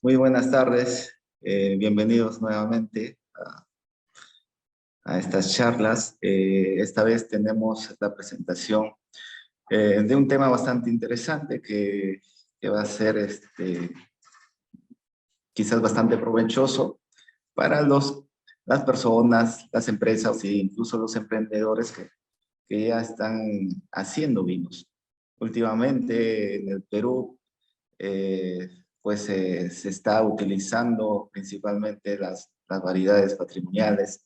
Muy buenas tardes, bienvenidos nuevamente a estas charlas. Esta vez tenemos la presentación de un tema bastante interesante que va a ser quizás bastante provechoso para las personas, las empresas e incluso los emprendedores que ya están haciendo vinos. Últimamente en el Perú, pues se está utilizando principalmente las variedades patrimoniales,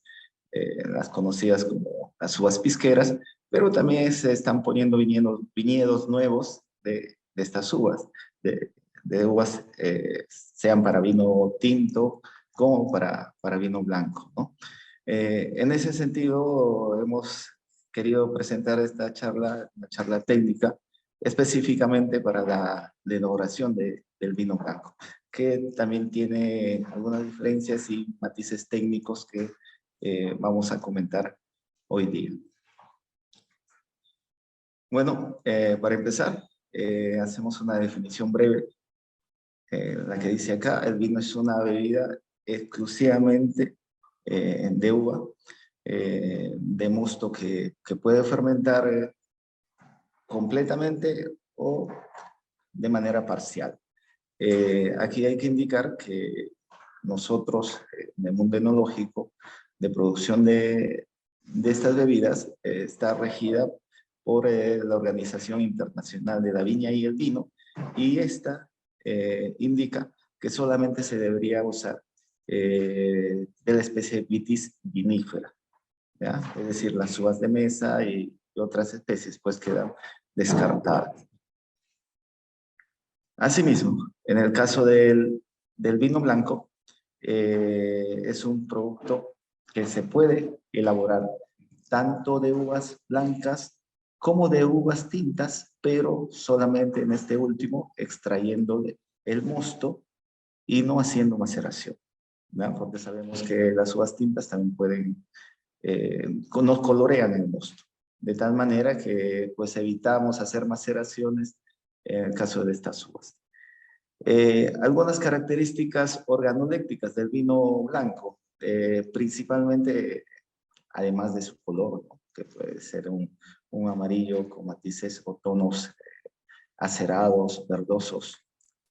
las conocidas como las uvas pisqueras, pero también se están poniendo viñedos nuevos de estas uvas, de uvas sean para vino tinto como para vino blanco, ¿no? En ese sentido, hemos querido presentar esta charla, una charla técnica, específicamente para la elaboración del vino blanco, que también tiene algunas diferencias y matices técnicos que vamos a comentar hoy día. Bueno, para empezar, hacemos una definición breve, la que dice acá: el vino es una bebida exclusivamente de uva, de mosto que puede fermentar completamente o de manera parcial. Aquí hay que indicar que nosotros, en el mundo enológico, de producción de estas bebidas, está regida por la Organización Internacional de la Viña y el Vino, y esta indica que solamente se debería usar de la especie Vitis vinifera, ¿ya? Es decir, las uvas de mesa y otras especies pues quedan descartadas. Asimismo, en el caso del vino blanco, es un producto que se puede elaborar tanto de uvas blancas como de uvas tintas, pero solamente en este último extrayendo el mosto y no haciendo maceración, ¿no? Porque sabemos que las uvas tintas también pueden, nos colorean el mosto, de tal manera que pues evitamos hacer maceraciones en el caso de estas uvas. Algunas características organolépticas del vino blanco, principalmente, además de su color, ¿no? Que puede ser un amarillo con matices o tonos acerados, verdosos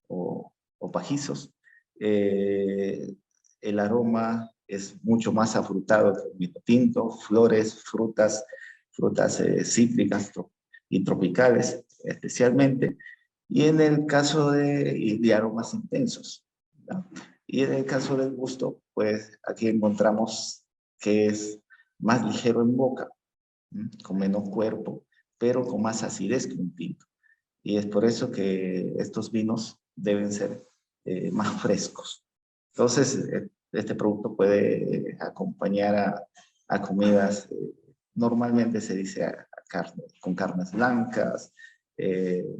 o pajizos. El aroma es mucho más afrutado que el vino tinto: flores, frutas cítricas y tropicales especialmente, y en el caso de aromas intensos, ¿no? Y en el caso del gusto, pues aquí encontramos que es más ligero en boca, ¿no? Con menos cuerpo, pero con más acidez que un tinto. Y es por eso que estos vinos deben ser más frescos. Entonces, este producto puede acompañar a comidas, normalmente se dice con carnes blancas,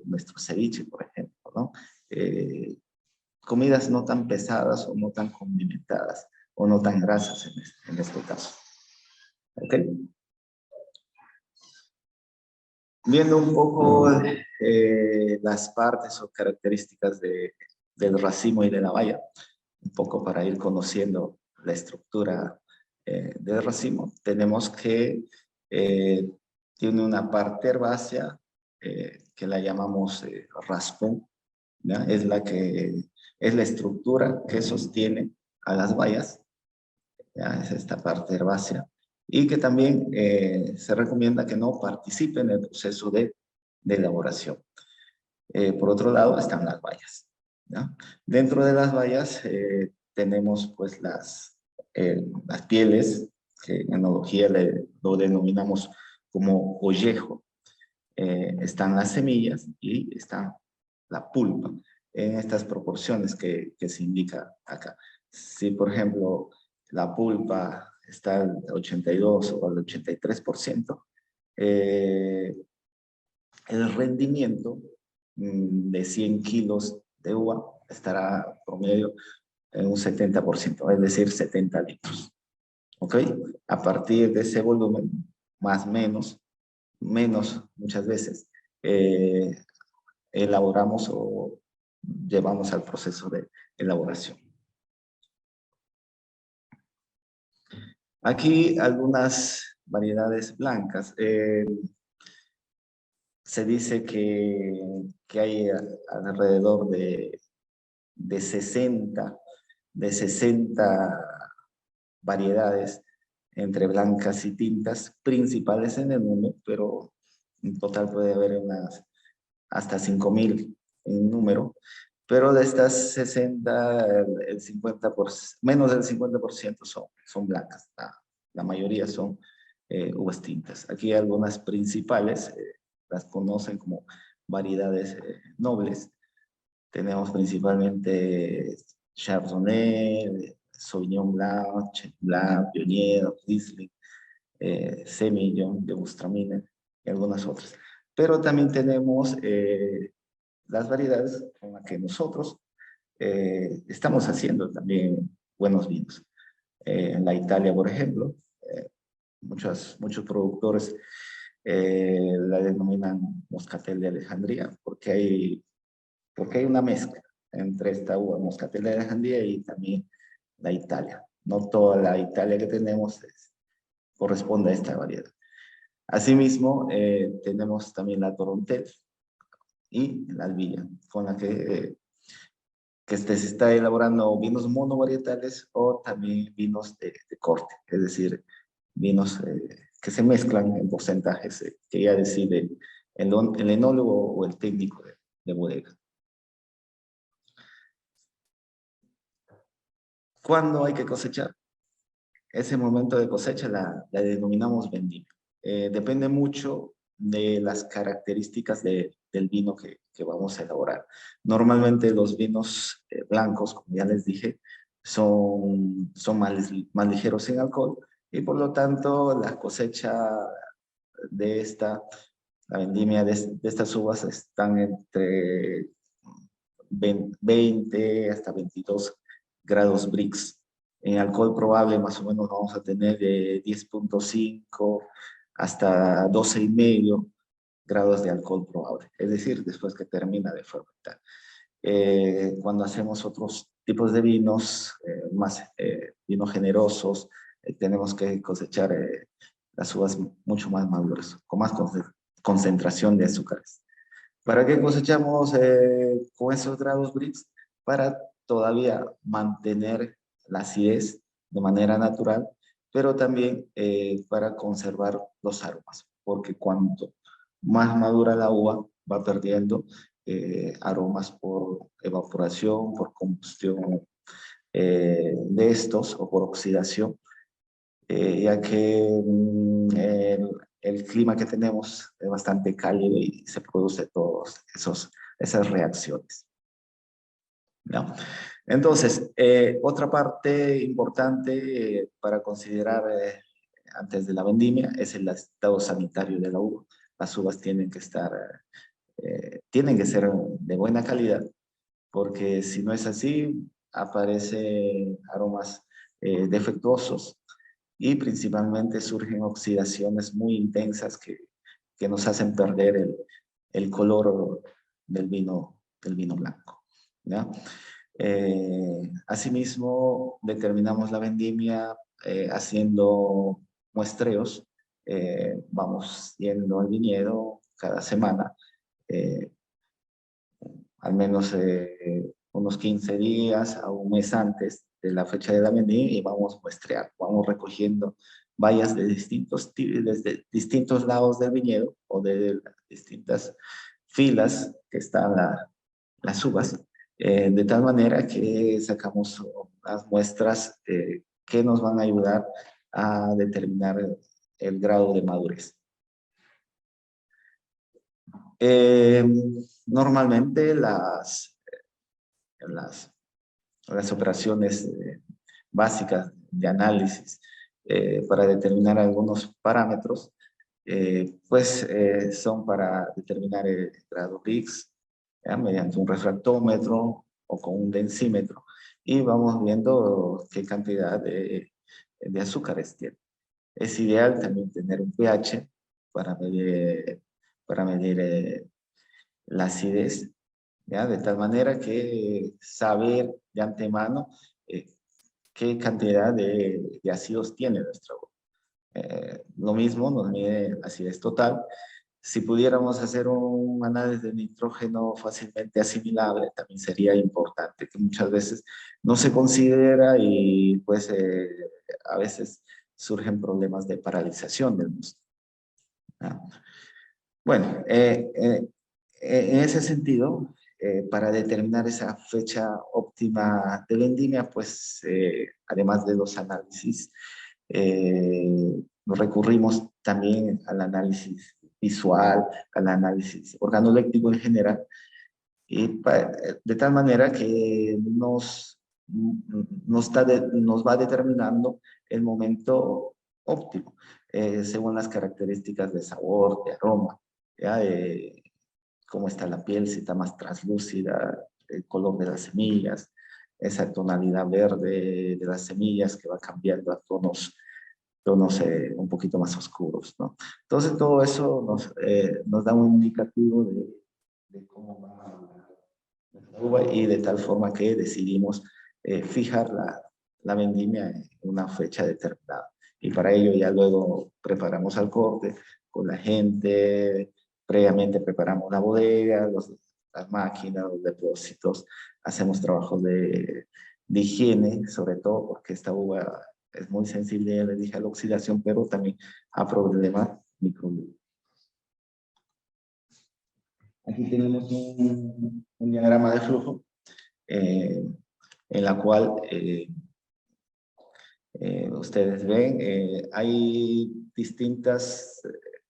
nuestro ceviche, por ejemplo, ¿no? Comidas no tan pesadas o no tan condimentadas o no tan grasas en este caso. ¿Ok? Viendo un poco las partes o características del racimo y de la baya, un poco para ir conociendo la estructura del racimo, tenemos que tiene una parte herbácea que la llamamos raspón, ¿ya? Es la estructura que sostiene a las bayas, ¿ya? Es esta parte herbácea, y que también se recomienda que no participe en el proceso de elaboración. Por otro lado están las bayas, ¿ya? Dentro de las bayas tenemos pues las pieles, que en enología lo denominamos como ollejo. Están las semillas y está la pulpa, en estas proporciones que se indica acá. Si, por ejemplo, la pulpa está al 82 o al 83%, el rendimiento de 100 kilos de uva estará promedio en un 70%, es decir, 70 litros. ¿Ok? A partir de ese volumen, más menos muchas veces, elaboramos o llevamos al proceso elaboración. Aquí algunas variedades blancas. Se dice que hay alrededor de 60 variedades entre blancas y tintas principales en el mundo, pero en total puede haber hasta 5.000 en número. Pero de estas 60, el 50%, menos del 50% son blancas. La mayoría son uvas tintas. Aquí hay algunas principales, las conocen como variedades nobles. Tenemos principalmente Chardonnay, Sauvignon Blanc, Chenin Blanc, Viognier, Riesling, Semillon, Gewürztraminer y algunas otras. Pero también tenemos las variedades con las que nosotros estamos haciendo también buenos vinos. En la Italia, por ejemplo, muchos productores la denominan Moscatel de Alejandría porque hay una mezcla entre esta uva Moscatel de Alejandría y también la Italia. No toda la Italia que tenemos corresponde a esta variedad. Asimismo, tenemos también la Torontel y la Albilla, con la que se está elaborando vinos monovarietales o también vinos de corte, es decir, vinos que se mezclan en porcentajes que ya decide el enólogo o el técnico de bodega. ¿Cuándo hay que cosechar? Ese momento de cosecha la denominamos vendimia. Depende mucho de las características del vino que vamos a elaborar. Normalmente los vinos blancos, como ya les dije, son más ligeros en alcohol y por lo tanto la cosecha de la vendimia de estas uvas están entre 20 hasta 22 grados Brix. En alcohol probable más o menos vamos a tener de 10.5 hasta 12,5 grados de alcohol probable, es decir, después que termina de fermentar. Cuando hacemos otros tipos de vinos, vinos generosos, tenemos que cosechar las uvas mucho más maduras, con más concentración de azúcares. ¿Para qué cosechamos con esos grados Brix? Para todavía mantener la acidez de manera natural, pero también para conservar los aromas, porque cuanto más madura la uva, va perdiendo aromas por evaporación, por combustión de estos o por oxidación, ya que el clima que tenemos es bastante cálido y se produce todas esas reacciones, ¿no? Entonces, otra parte importante para considerar antes de la vendimia es el estado sanitario de la uva. Las uvas tienen que ser de buena calidad, porque si no es así, aparecen aromas defectuosos y principalmente surgen oxidaciones muy intensas que nos hacen perder el color del vino blanco, ¿ya? Asimismo, determinamos la vendimia haciendo muestreos. Vamos yendo al viñedo cada semana, al menos unos 15 días a un mes antes de la fecha de la vendimia y vamos muestreando, vamos recogiendo bayas de desde distintos lados del viñedo o de las distintas filas que están las uvas, de tal manera que sacamos las muestras que nos van a ayudar a determinar el grado de madurez. Normalmente las operaciones básicas de análisis para determinar algunos parámetros, son para determinar el grado Brix, mediante un refractómetro o con un densímetro, y vamos viendo qué cantidad de azúcares tiene. Es ideal también tener un pH para medir la acidez, ¿ya? De tal manera que saber de antemano qué cantidad de ácidos tiene nuestra uva. Lo mismo nos mide acidez total. Si pudiéramos hacer un análisis de nitrógeno fácilmente asimilable, también sería importante, que muchas veces no se considera y pues a veces surgen problemas de paralización del mosto. ¿Ah? Bueno, en ese sentido, para determinar esa fecha óptima de vendimia, pues además de los análisis, nos recurrimos también al análisis visual, al análisis organoléptico en general, y de tal manera que nos va determinando el momento óptimo, según las características de sabor, de aroma, ¿ya? De cómo está la piel, si está más translúcida, el color de las semillas, esa tonalidad verde de las semillas que va cambiando a tonos un poquito más oscuros, ¿no? Entonces todo eso nos da un indicativo de cómo va a madurar nuestra uva y de tal forma que decidimos fijar la vendimia en una fecha determinada. Y para ello ya luego preparamos al corte con la gente, previamente preparamos la bodega, las máquinas, los depósitos, hacemos trabajos de higiene, sobre todo porque esta uva es muy sensible, le dije, a la oxidación, pero también a problemas microbiológicos. Aquí tenemos un diagrama de flujo en la cual ustedes ven, hay distintas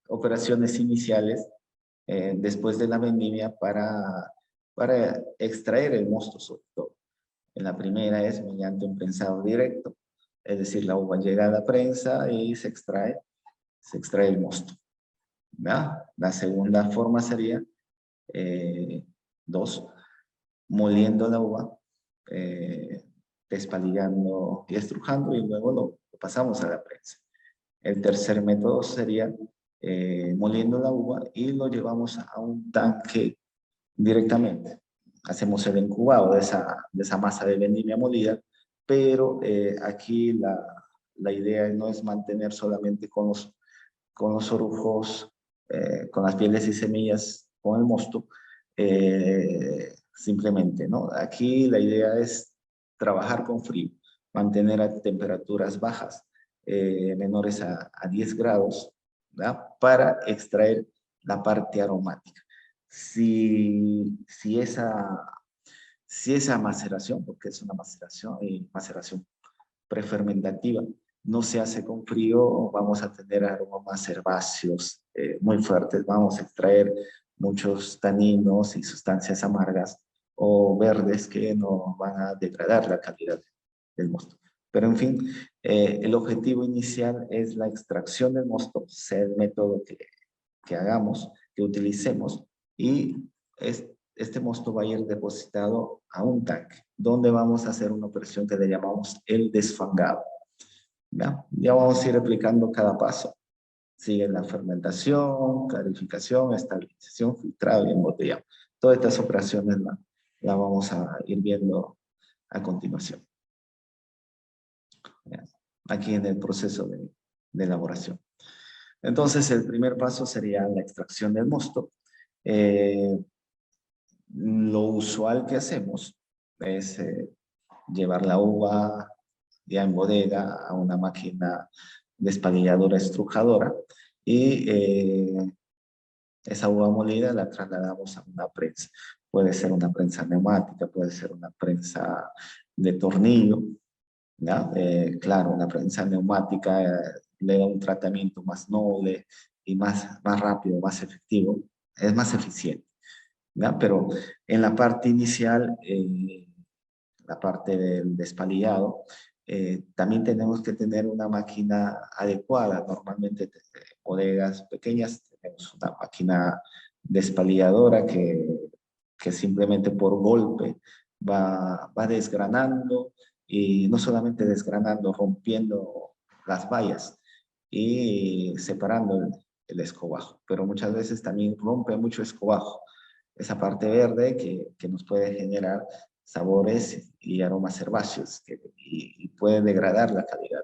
operaciones iniciales después de la vendimia para extraer el mosto sobre todo. En la primera es mediante un prensado directo, es decir, la uva llega a la prensa y se extrae el mosto. ¿Ya? La segunda forma sería, moliendo la uva, despalillando y estrujando, y luego lo pasamos a la prensa. El tercer método sería moliendo la uva y lo llevamos a un tanque directamente. Hacemos el incubado de esa masa de vendimia molida, pero aquí la idea no es mantener solamente con los orujos, con las pieles y semillas, con el mosto, simplemente, ¿no? Aquí la idea es trabajar con frío, mantener a temperaturas bajas, menores a 10 grados, ¿verdad? Para extraer la parte aromática. Si esa maceración, porque es una maceración y maceración prefermentativa, no se hace con frío, vamos a tener aromas herbáceos muy fuertes, vamos a extraer muchos taninos y sustancias amargas o verdes que nos van a degradar la calidad del mosto. Pero en fin, el objetivo inicial es la extracción del mosto, sea el método que hagamos, que utilicemos, y este mosto va a ir depositado a un tanque, donde vamos a hacer una operación que le llamamos el desfangado. Ya vamos a ir aplicando cada paso. Sigue la fermentación, clarificación, estabilización, filtrado y embotellado. Todas estas operaciones la vamos a ir viendo a continuación. Aquí en el proceso de elaboración. Entonces, el primer paso sería la extracción del mosto. Lo usual que hacemos es llevar la uva ya en bodega a una máquina despalilladora estrujadora y esa uva molida la trasladamos a una prensa. Puede ser una prensa neumática, puede ser una prensa de tornillo, ¿ya? Claro, una prensa neumática le da un tratamiento más noble y más rápido, más efectivo, es más eficiente, ¿ya? Pero en la parte inicial, la parte del despalillado, también tenemos que tener una máquina adecuada. Normalmente bodegas pequeñas tenemos una máquina despalilladora que simplemente por golpe va desgranando, y no solamente desgranando, rompiendo las bayas y separando el escobajo, pero muchas veces también rompe mucho escobajo, esa parte verde que nos puede generar sabores y aromas herbáceos y puede degradar la calidad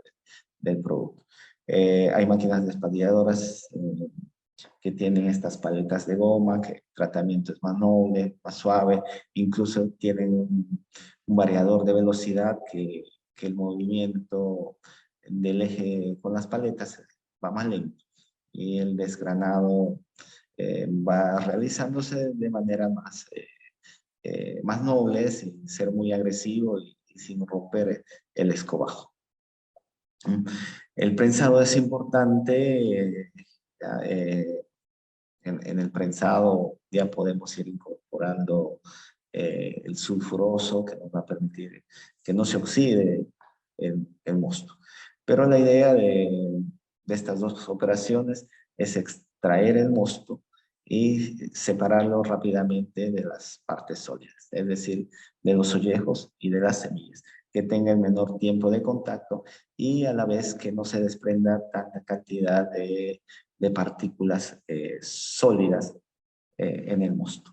del producto. Hay máquinas despaldilladoras que tienen estas paletas de goma, que el tratamiento es más noble, más suave, incluso tienen un variador de velocidad que el movimiento del eje con las paletas va más lento y el desgranado va realizándose de manera más noble, sin ser muy agresivo y sin romper el escobajo. El prensado es importante. En el prensado ya podemos ir incorporando el sulfuroso que nos va a permitir que no se oxide el mosto. Pero la idea de estas dos operaciones es extraer el mosto y separarlo rápidamente de las partes sólidas, es decir, de los ollejos y de las semillas, que tenga el menor tiempo de contacto y a la vez que no se desprenda tanta cantidad de partículas sólidas en el mosto.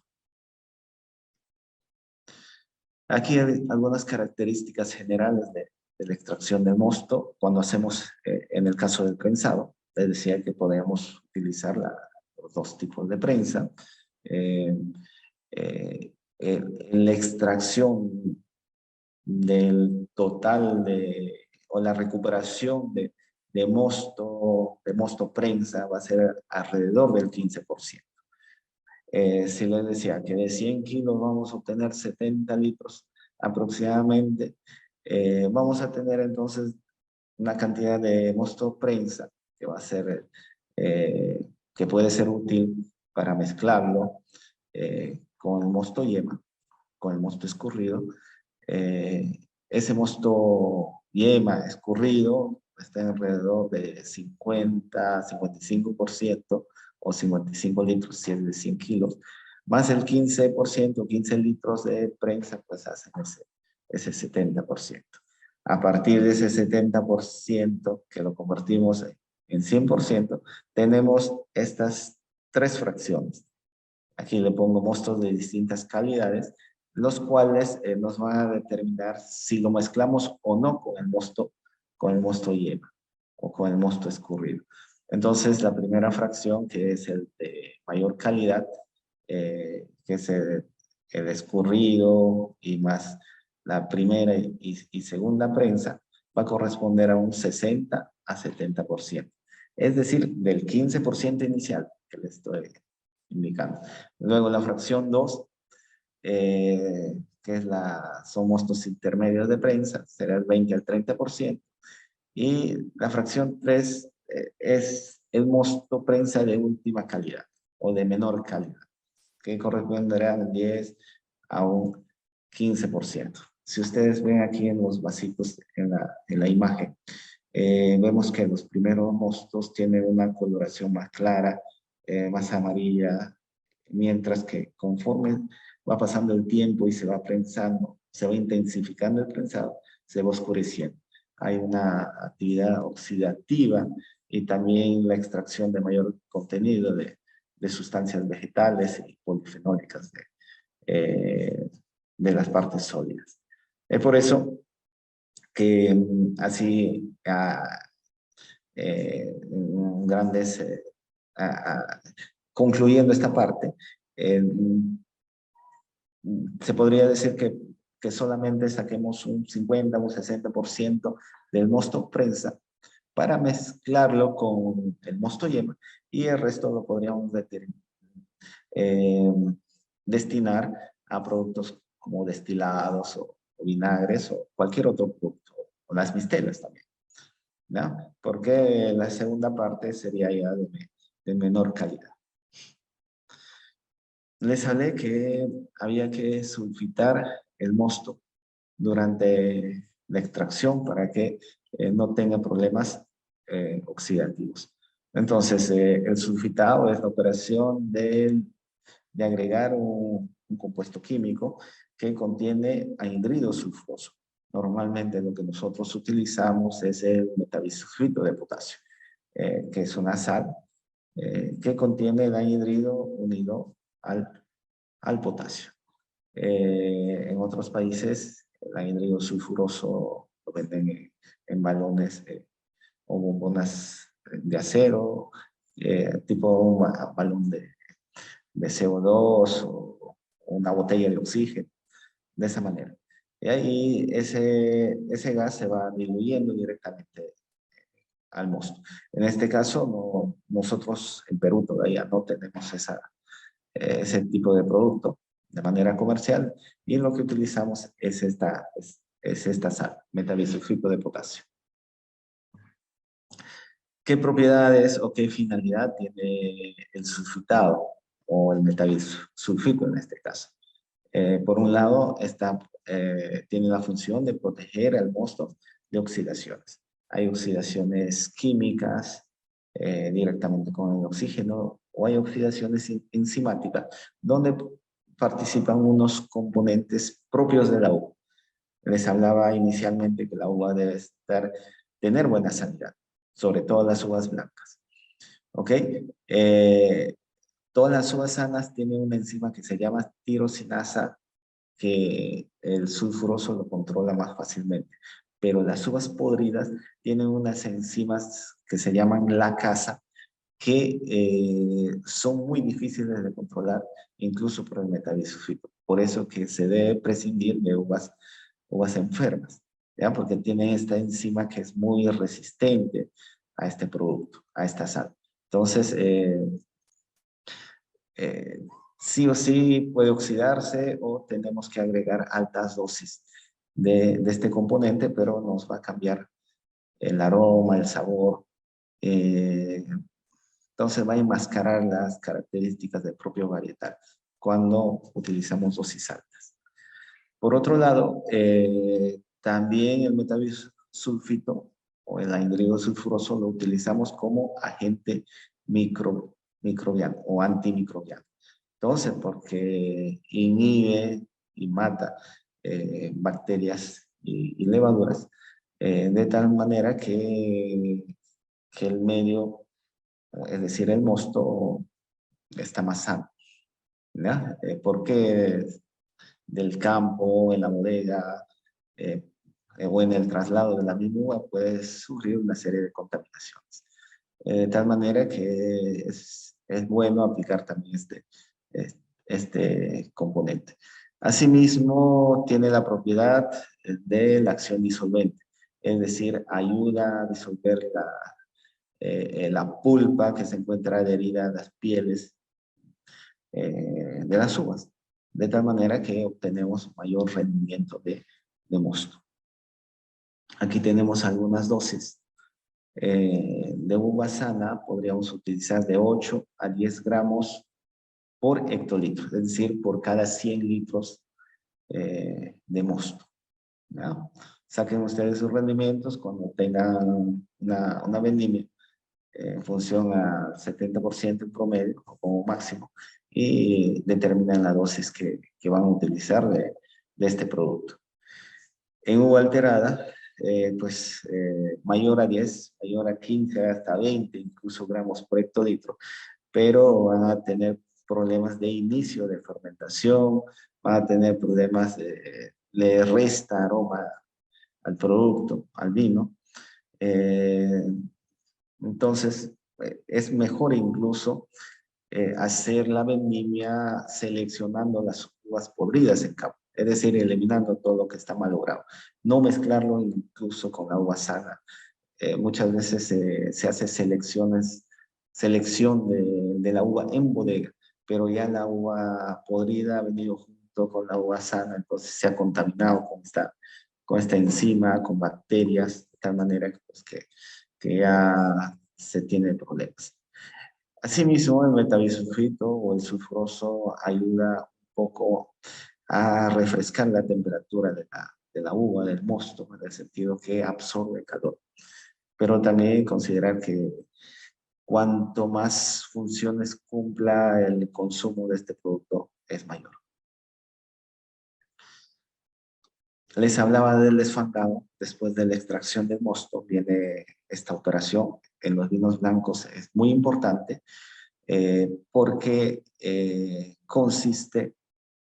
Aquí hay algunas características generales de la extracción del mosto cuando hacemos, en el caso del prensado. Les decía que podemos utilizar los dos tipos de prensa. La extracción del total o la recuperación de mosto prensa va a ser alrededor del 15%. Si les decía que de 100 kilos vamos a obtener 70 litros aproximadamente, vamos a tener entonces una cantidad de mosto prensa que va a ser, que puede ser útil para mezclarlo con el mosto yema, con el mosto escurrido. Ese mosto yema escurrido está alrededor de 50-55% o 55 litros si es de 100 kilos, más el 15%, 15 litros de prensa, pues hacen ese 70%. A partir de ese 70% que lo convertimos en 100%, tenemos estas tres fracciones. Aquí le pongo mostos de distintas calidades, los cuales nos van a determinar si lo mezclamos o no con el mosto yema o con el mosto escurrido. Entonces, la primera fracción, que es el de mayor calidad, que es el escurrido y más la primera y segunda prensa, va a corresponder a un 60-70%. Es decir, del 15% inicial que le estoy indicando. Luego la fracción 2, que es son mostos intermedios de prensa, será el 20-30%. Y la fracción 3 es el mosto prensa de última calidad o de menor calidad, que corresponderá al 10 a un 15%. Si ustedes ven aquí en los vasitos en la imagen, vemos que los primeros mostos tienen una coloración más clara, más amarilla, mientras que conforme va pasando el tiempo y se va prensando, se va intensificando el prensado, se va oscureciendo. Hay una actividad oxidativa y también la extracción de mayor contenido de sustancias vegetales y polifenólicas de las partes sólidas. Es por eso que así grandes, concluyendo esta parte, se podría decir que solamente saquemos un 50 o un 60% del mosto prensa para mezclarlo con el mosto yema y el resto lo podríamos destinar a productos como destilados o vinagres o cualquier otro producto, o las mistelas también, ¿no? Porque la segunda parte sería ya de menor calidad. Les hablé que había que sulfitar el mosto durante la extracción para que no tenga problemas oxidativos. Entonces, el sulfitado es la operación de agregar un compuesto químico que contiene anhidrido sulfuroso. Normalmente lo que nosotros utilizamos es el metabisulfito de potasio, que es una sal que contiene el anhidrido unido al potasio. En otros países, el anhídrido sulfuroso lo venden en balones o bombonas de acero, tipo un balón de CO2 o una botella de oxígeno, de esa manera. Y ahí ese gas se va diluyendo directamente al mosto. En este caso, nosotros en Perú todavía no tenemos ese tipo de producto de manera comercial y lo que utilizamos es esta sal, metabisulfito de potasio. ¿Qué propiedades o qué finalidad tiene el sulfitado o el metabisulfito en este caso? Por un lado, tiene la función de proteger al mosto de oxidaciones. Hay oxidaciones químicas directamente con el oxígeno o hay oxidaciones enzimáticas donde participan unos componentes propios de la uva. Les hablaba inicialmente que la uva debe tener buena sanidad, sobre todo las uvas blancas. ¿Ok? Todas las uvas sanas tienen una enzima que se llama tirosinasa, que el sulfuroso lo controla más fácilmente. Pero las uvas podridas tienen unas enzimas que se llaman lacasa, que son muy difíciles de controlar, incluso por el metabisulfito. Por eso que se debe prescindir de uvas enfermas, ¿ya? Porque tiene esta enzima que es muy resistente a este producto, a esta sal. Entonces, eh, sí o sí puede oxidarse o tenemos que agregar altas dosis de este componente, pero nos va a cambiar el aroma, el sabor. Entonces va a enmascarar las características del propio varietal cuando utilizamos dosis altas. Por otro lado, también el metabisulfito o el anhídrido sulfuroso lo utilizamos como agente microbiano o antimicrobiano. Entonces, porque inhibe y mata bacterias y levaduras de tal manera que el medio, es decir, el mosto, está más sano, ¿ya? Porque del campo, en la bodega, eh, o en el traslado de la misma uva puede sufrir una serie de contaminaciones. De tal manera que es bueno aplicar también este componente. Asimismo, tiene la propiedad de la acción disolvente, es decir, ayuda a disolver la pulpa que se encuentra adherida a las pieles de las uvas, de tal manera que obtenemos mayor rendimiento de mosto. Aquí tenemos algunas dosis. De uva sana podríamos utilizar de 8 a 10 gramos por hectolitro, es decir, por cada 100 litros de mosto, ¿ya? Saquen ustedes sus rendimientos cuando tengan una vendimia en función a 70% en promedio o como máximo y determinan la dosis que van a utilizar de este producto. En uva alterada, mayor a 10, mayor a 15, hasta 20, incluso gramos por hectolitro, pero van a tener problemas de inicio de fermentación, van a tener problemas le resta aroma al producto, al vino. Entonces, es mejor incluso hacer la vendimia seleccionando las uvas podridas en campo, es decir, eliminando todo lo que está malogrado. No mezclarlo incluso con la uva sana. Muchas veces se hace selección de la uva en bodega, pero ya la uva podrida ha venido junto con la uva sana, entonces se ha contaminado con esta enzima, con bacterias, de tal manera que ya se tiene problemas. Asimismo, el metabisulfito o el sulfuroso ayuda un poco a refrescar la temperatura de la uva, del mosto, en el sentido que absorbe calor. Pero también considerar que cuanto más funciones cumpla el consumo de este producto, es mayor. Les hablaba del desfangado. Después de la extracción del mosto viene esta operación. En los vinos blancos es muy importante porque consiste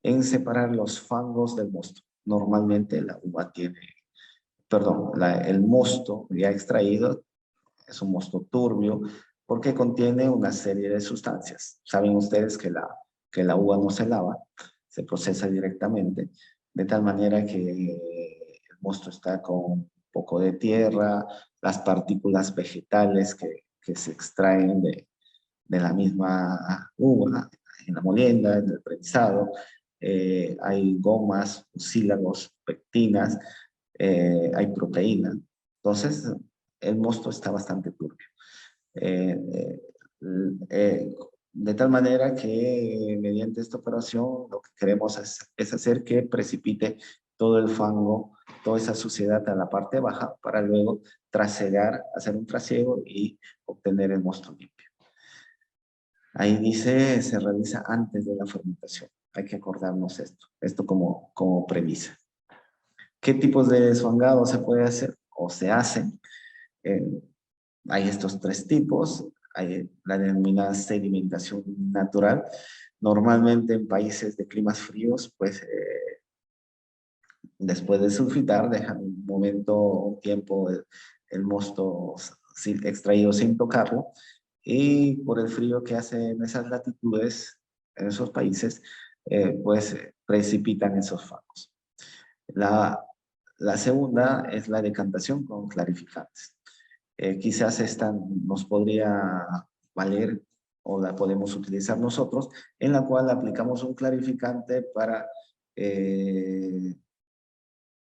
en separar los fangos del mosto. Normalmente la uva tiene, perdón, el mosto ya extraído es un mosto turbio porque contiene una serie de sustancias. Saben ustedes que la uva no se lava, se procesa directamente, de tal manera que el mosto está con un poco de tierra, las partículas vegetales que se extraen de la misma uva, en la molienda, en el prensado. Hay gomas, mucílagos, pectinas, hay proteína. Entonces, el mosto está bastante turbio. Eh, eh, eh, de tal manera que mediante esta operación lo que queremos es hacer que precipite todo el fango, toda esa suciedad a la parte baja para luego trasegar, hacer un trasiego y obtener el mosto limpio. Ahí dice, se realiza antes de la fermentación. Hay que acordarnos esto como premisa. ¿Qué tipos de desfangado se puede hacer o se hacen? Hay estos tres tipos. Hay la denominada sedimentación natural. Normalmente en países de climas fríos, pues después de sulfitar, dejan un momento, un tiempo el mosto extraído sin tocarlo. Y por el frío que hace en esas latitudes, en esos países, pues precipitan esos fangos. La segunda es la decantación con clarificantes. Quizás esta nos podría valer o la podemos utilizar nosotros, en la cual aplicamos un clarificante para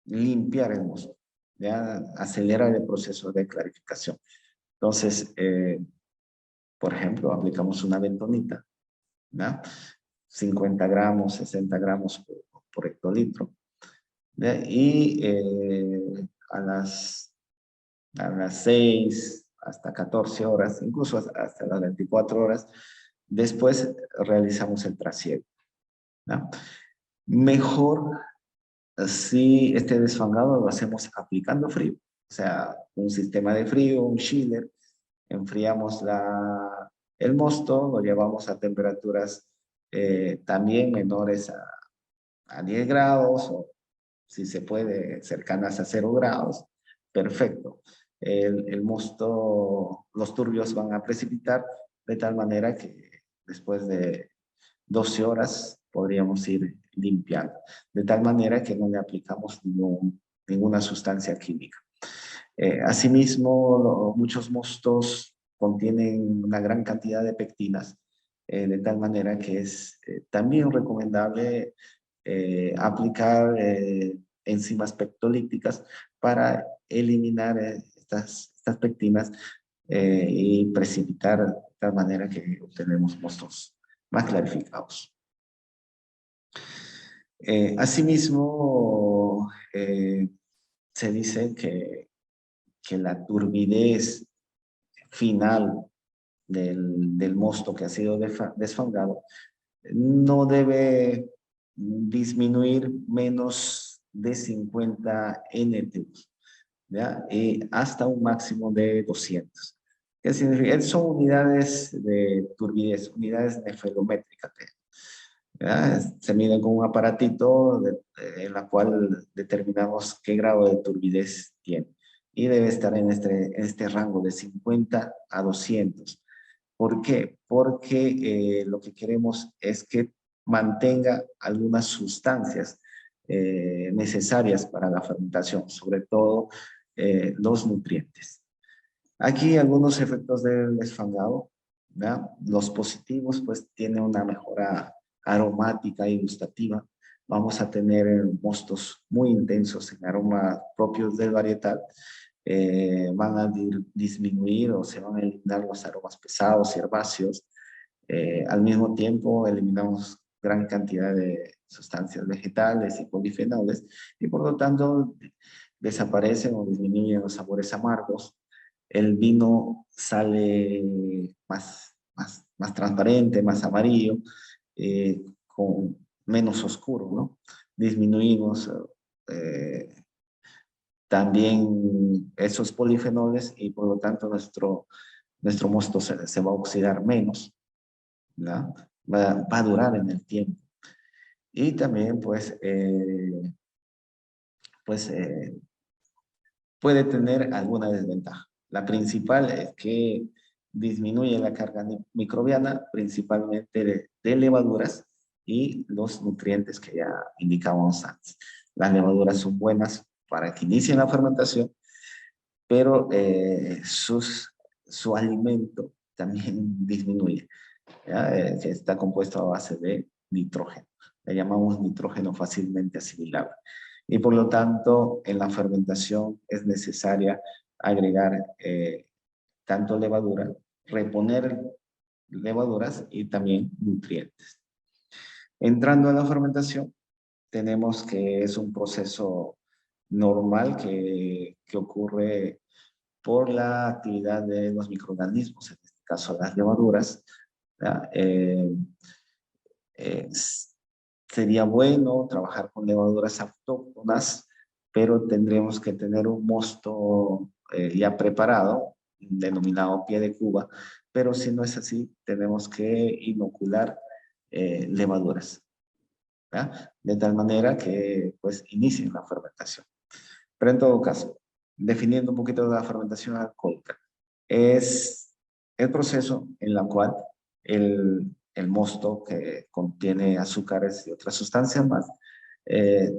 limpiar el mosto, ¿ya? Acelerar el proceso de clarificación. Entonces, por ejemplo, aplicamos una bentonita, ¿ya? 50 gramos, 60 gramos por hectolitro. ¿Ya? Y a las 6 hasta 14 horas, incluso hasta las 24 horas, después realizamos el trasiego, ¿no? Mejor si este desfangado lo hacemos aplicando frío, o sea, un sistema de frío, un chiller, enfriamos el mosto, lo llevamos a temperaturas también menores a 10 grados o si se puede cercanas a 0 grados, perfecto. El mosto, los turbios van a precipitar de tal manera que después de 12 horas podríamos ir limpiando, de tal manera que no le aplicamos ninguna sustancia química. Asimismo, muchos mostos contienen una gran cantidad de pectinas, de tal manera que es también recomendable aplicar enzimas pectolíticas para eliminar estas pectinas y precipitar de tal manera que obtenemos mostos más clarificados. Asimismo, se dice que la turbidez final del mosto que ha sido desfangado no debe disminuir menos de 50 NTU, ¿ya? Hasta un máximo de 200. ¿Qué significa? Son unidades de turbidez, unidades nefelométricas. ¿Ya? Se mide con un aparatito en la cual determinamos qué grado de turbidez tiene. Y debe estar en este rango de 50 a 200. ¿Por qué? Porque lo que queremos es que mantenga algunas sustancias necesarias para la fermentación, sobre todo los nutrientes. Aquí algunos efectos del desfangado, ¿ya? Los positivos, pues, tienen una mejora aromática y gustativa. Vamos a tener mostos muy intensos en aromas propios del varietal. Van a disminuir o se van a eliminar los aromas pesados y herbáceos. Al mismo tiempo, eliminamos gran cantidad de sustancias vegetales y polifenoles y por lo tanto desaparecen o disminuyen los sabores amargos. El vino sale más transparente, más amarillo, con menos oscuro, ¿no? Disminuimos también esos polifenoles y por lo tanto nuestro mosto se va a oxidar menos, ¿no? Va a durar en el tiempo. Y también, puede tener alguna desventaja. La principal es que disminuye la carga microbiana, principalmente de levaduras y los nutrientes que ya indicábamos antes. Las levaduras son buenas para que inicien la fermentación, pero su alimento también disminuye, ¿ya? Que está compuesto a base de nitrógeno. Le llamamos nitrógeno fácilmente asimilable. Y por lo tanto, en la fermentación es necesaria agregar tanto levadura, reponer levaduras y también nutrientes. Entrando en la fermentación, tenemos que es un proceso normal que ocurre por la actividad de los microorganismos, en este caso las levaduras. ¿Ya? Eh, Sería bueno trabajar con levaduras autóctonas, pero tendremos que tener un mosto ya preparado, denominado pie de Cuba, pero si no es así, tenemos que inocular levaduras, ¿ya? De tal manera que pues inicien la fermentación. Pero en todo caso, definiendo un poquito de la fermentación alcohólica, es el proceso en el cual el mosto que contiene azúcares y otras sustancias más, eh,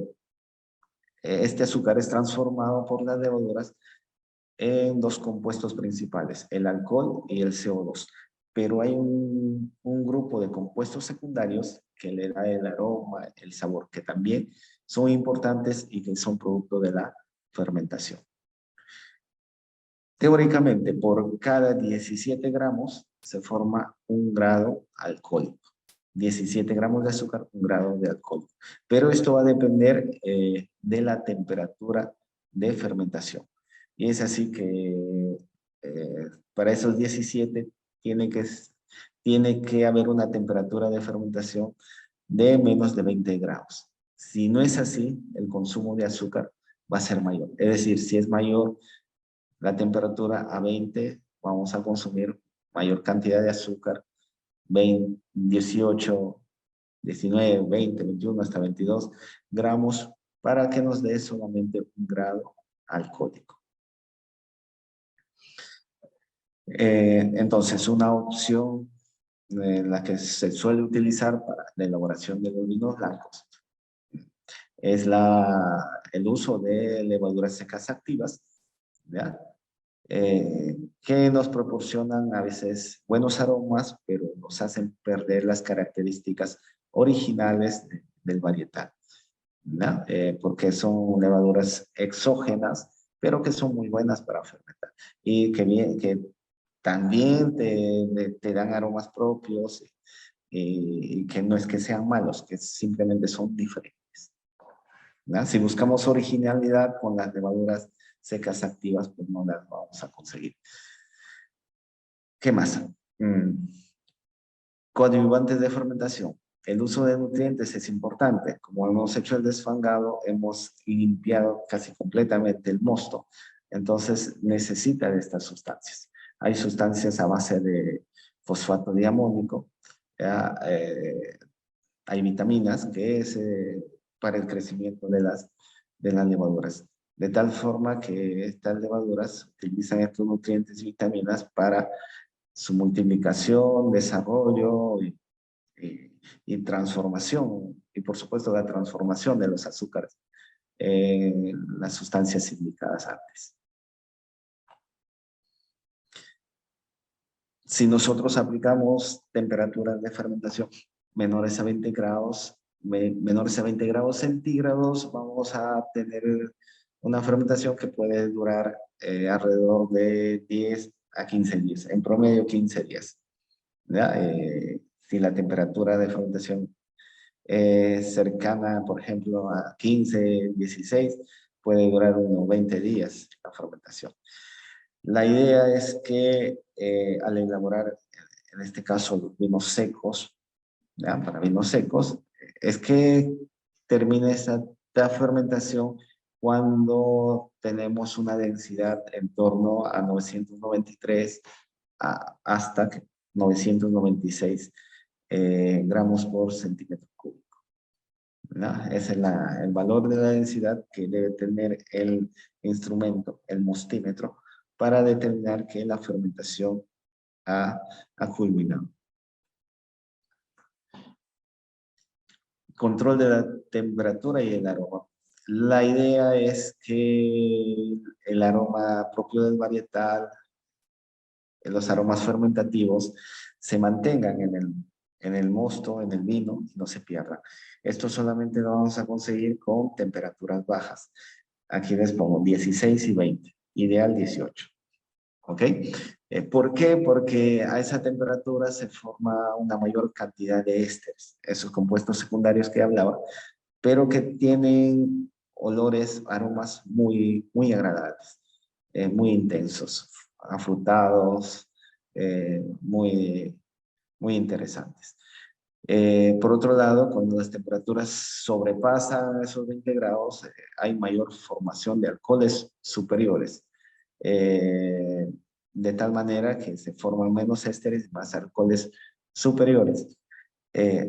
este azúcar es transformado por las levaduras en dos compuestos principales, el alcohol y el CO2. Pero hay un grupo de compuestos secundarios que le da el aroma, el sabor, que también son importantes y que son producto de la fermentación. Teóricamente, por cada 17 gramos se forma un grado alcohólico. 17 gramos de azúcar, un grado de alcohol. Pero esto va a depender de la temperatura de fermentación. Y es así que para esos 17 tiene que haber una temperatura de fermentación de menos de 20 grados. Si no es así, el consumo de azúcar va a ser mayor. Es decir, si es mayor la temperatura a 20, vamos a consumir mayor cantidad de azúcar, 20, 18, 19, 20, 21, hasta 22 gramos, para que nos dé solamente un grado alcohólico. Entonces, una opción en la que se suele utilizar para la elaboración de los vinos blancos es el uso de levaduras secas activas, ¿ya? Que nos proporcionan a veces buenos aromas, pero nos hacen perder las características originales del varietal, ¿no? Porque son levaduras exógenas, pero que son muy buenas para fermentar y que también te dan aromas propios y que no es que sean malos, que simplemente son diferentes, ¿no? Si buscamos originalidad con las levaduras secas activas, pues no las vamos a conseguir. ¿Qué más? Coadyuvantes de fermentación. El uso de nutrientes es importante. Como hemos hecho el desfangado, hemos limpiado casi completamente el mosto. Entonces necesita de estas sustancias. Hay sustancias a base de fosfato diamónico. Hay vitaminas que es para el crecimiento de las levaduras. De tal forma que estas levaduras utilizan estos nutrientes y vitaminas para su multiplicación, desarrollo y transformación, y por supuesto la transformación de los azúcares en las sustancias indicadas antes. Si nosotros aplicamos temperaturas de fermentación menores a 20 grados, menores a 20 grados centígrados, vamos a tener una fermentación que puede durar alrededor de 10 a 15 días, en promedio 15 días. ¿Ya? Si la temperatura de fermentación es cercana, por ejemplo, a 15, 16, puede durar unos 20 días la fermentación. La idea es que al elaborar, en este caso, los vinos secos, ¿ya? Para vinos secos, es que termine esta fermentación cuando tenemos una densidad en torno a 993 hasta 996 gramos por centímetro cúbico. ¿no? Ese es el valor de la densidad que debe tener el instrumento, el mostímetro, para determinar que la fermentación ha culminado. Control de la temperatura y el aroma. La idea es que el aroma propio del varietal, los aromas fermentativos, se mantengan en el mosto, en el vino, y no se pierdan. Esto solamente lo vamos a conseguir con temperaturas bajas. Aquí les pongo 16 y 20, ideal 18. ¿Ok? ¿Por qué? Porque a esa temperatura se forma una mayor cantidad de ésteres, esos compuestos secundarios que hablaba, pero que tienen olores, aromas muy agradables, muy intensos, afrutados, muy interesantes. Por otro lado, cuando las temperaturas sobrepasan esos 20 grados, hay mayor formación de alcoholes superiores, eh, de tal manera que se forman menos ésteres y más alcoholes superiores.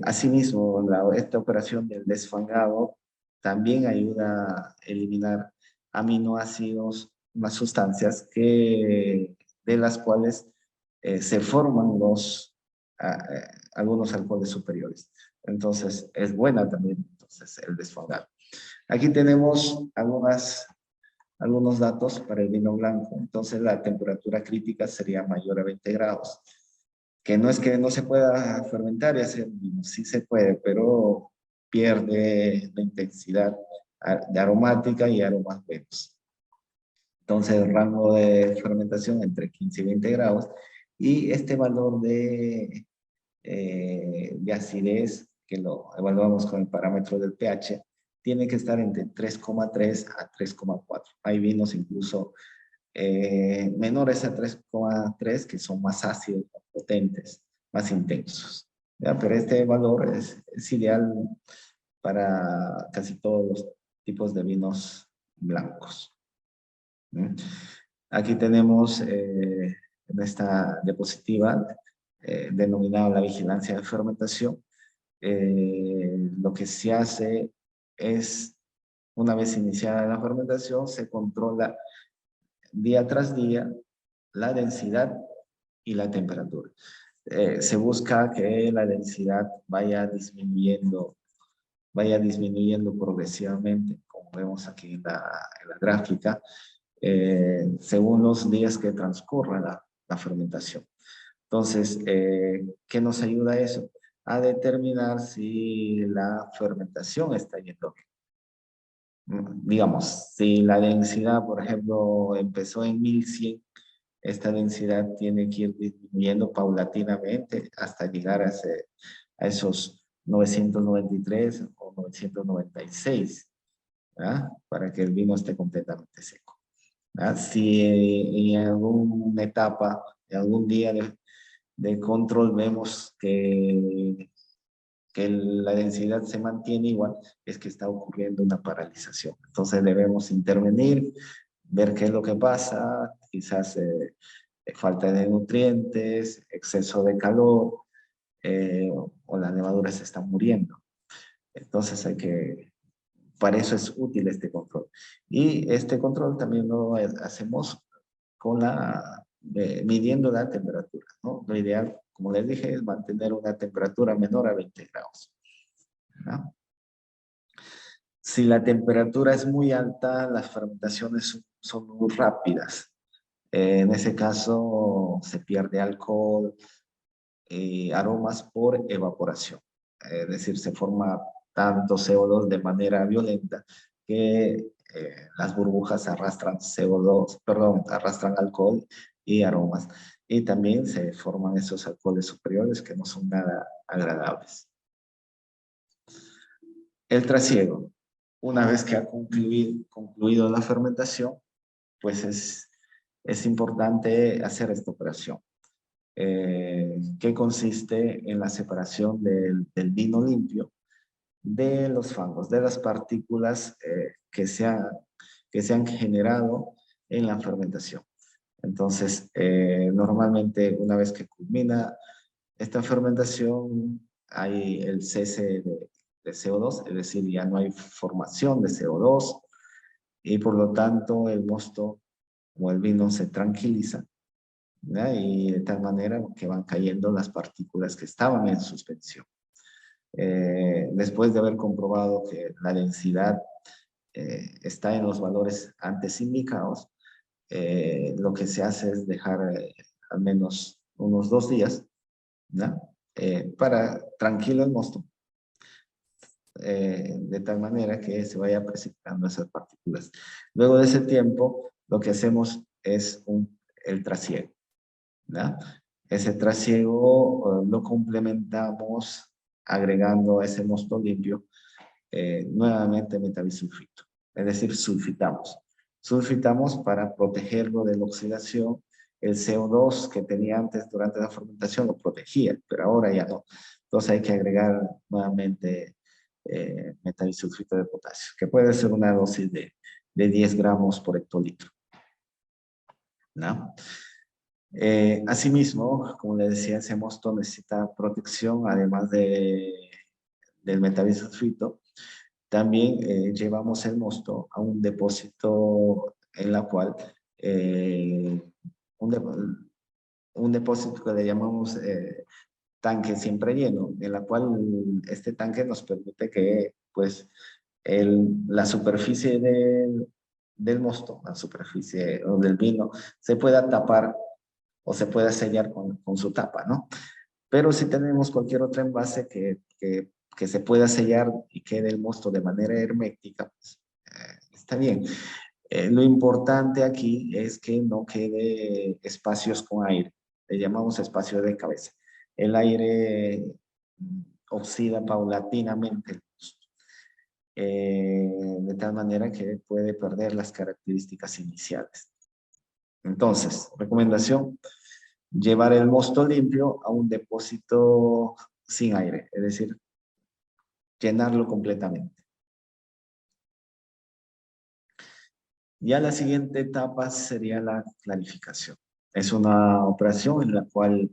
Asimismo, esta operación del desfangado también ayuda a eliminar aminoácidos, unas sustancias de las cuales se forman algunos alcoholes superiores. Entonces, es buena también el desfangado. Aquí tenemos algunos datos para el vino blanco. Entonces, la temperatura crítica sería mayor a 20 grados. Que no es que no se pueda fermentar y hacer vino, sí se puede, pero pierde la intensidad de aromática y aromas buenos. Entonces, el rango de fermentación entre 15 y 20 grados. Y este valor de acidez, que lo evaluamos con el parámetro del pH, tiene que estar entre 3,3 a 3,4. Hay vinos incluso menores a 3,3 que son más ácidos, más potentes, más intensos. ¿Ya? Pero este valor es ideal para casi todos los tipos de vinos blancos. ¿Mm? Aquí tenemos en esta diapositiva denominada la vigilancia de fermentación. Lo que se hace es, una vez iniciada la fermentación, se controla día tras día la densidad y la temperatura. Se busca que la densidad vaya disminuyendo progresivamente, como vemos aquí en la gráfica, según los días que transcurra la fermentación. Entonces, ¿qué nos ayuda eso? A determinar si la fermentación está yendo bien. Digamos, si la densidad, por ejemplo, empezó en 1100, esta densidad tiene que ir disminuyendo paulatinamente hasta llegar a esos 993 o 996, ¿verdad? Para que el vino esté completamente seco, ¿verdad? Si en alguna etapa, en algún día de control vemos que la densidad se mantiene igual, es que está ocurriendo una paralización. Entonces debemos intervenir, ver qué es lo que pasa, quizás falta de nutrientes, exceso de calor, o la levadura se está muriendo. Entonces para eso es útil este control. Y este control también lo hacemos con midiendo la temperatura, ¿no? Lo ideal, como les dije, es mantener una temperatura menor a 20 grados, ¿no? Si la temperatura es muy alta, las fermentaciones son muy rápidas. En ese caso, se pierde alcohol, aromas por evaporación. Es decir, se forma tanto CO2 de manera violenta que las burbujas arrastran CO2, perdón, arrastran alcohol y aromas. Y también se forman esos alcoholes superiores que no son nada agradables. El trasiego. Una vez que ha concluido la fermentación, pues es importante hacer esta operación. Que consiste en la separación del vino limpio de los fangos, de las partículas que se han generado en la fermentación. Entonces, normalmente una vez que culmina esta fermentación, hay el cese de CO2, es decir, ya no hay formación de CO2 y por lo tanto el mosto o el vino se tranquiliza, ¿ya? Y de tal manera que van cayendo las partículas que estaban en suspensión. Después de haber comprobado que la densidad está en los valores antes indicados, lo que se hace es dejar al menos unos 2 días, ¿no? Para tranquilo el mosto, de tal manera que se vaya precipitando esas partículas. Luego de ese tiempo, lo que hacemos es el trasiego, ¿no? Ese trasiego lo complementamos agregando a ese mosto limpio nuevamente metabisulfito, es decir, sulfitamos. Sulfitamos para protegerlo de la oxidación. El CO2 que tenía antes durante la fermentación lo protegía, pero ahora ya no. Entonces hay que agregar nuevamente metabisulfito de potasio, que puede ser una dosis de 10 gramos por hectolitro, ¿no? Asimismo, como le decía, ese mosto necesita protección, además del metabisulfito. También llevamos el mosto a un depósito en la cual, un, de, un depósito que le llamamos tanque siempre lleno, en la cual este tanque nos permite que pues la superficie del mosto, la superficie o del vino, se pueda tapar o se pueda sellar con su tapa, ¿no? Pero si tenemos cualquier otro envase que se pueda sellar y quede el mosto de manera hermética, pues, está bien. Lo importante aquí es que no quede espacios con aire. Le llamamos espacio de cabeza. El aire oxida paulatinamente el mosto, de tal manera que puede perder las características iniciales. Entonces, recomendación: llevar el mosto limpio a un depósito sin aire, es decir, llenarlo completamente. Ya la siguiente etapa sería la clarificación. Es una operación en la cual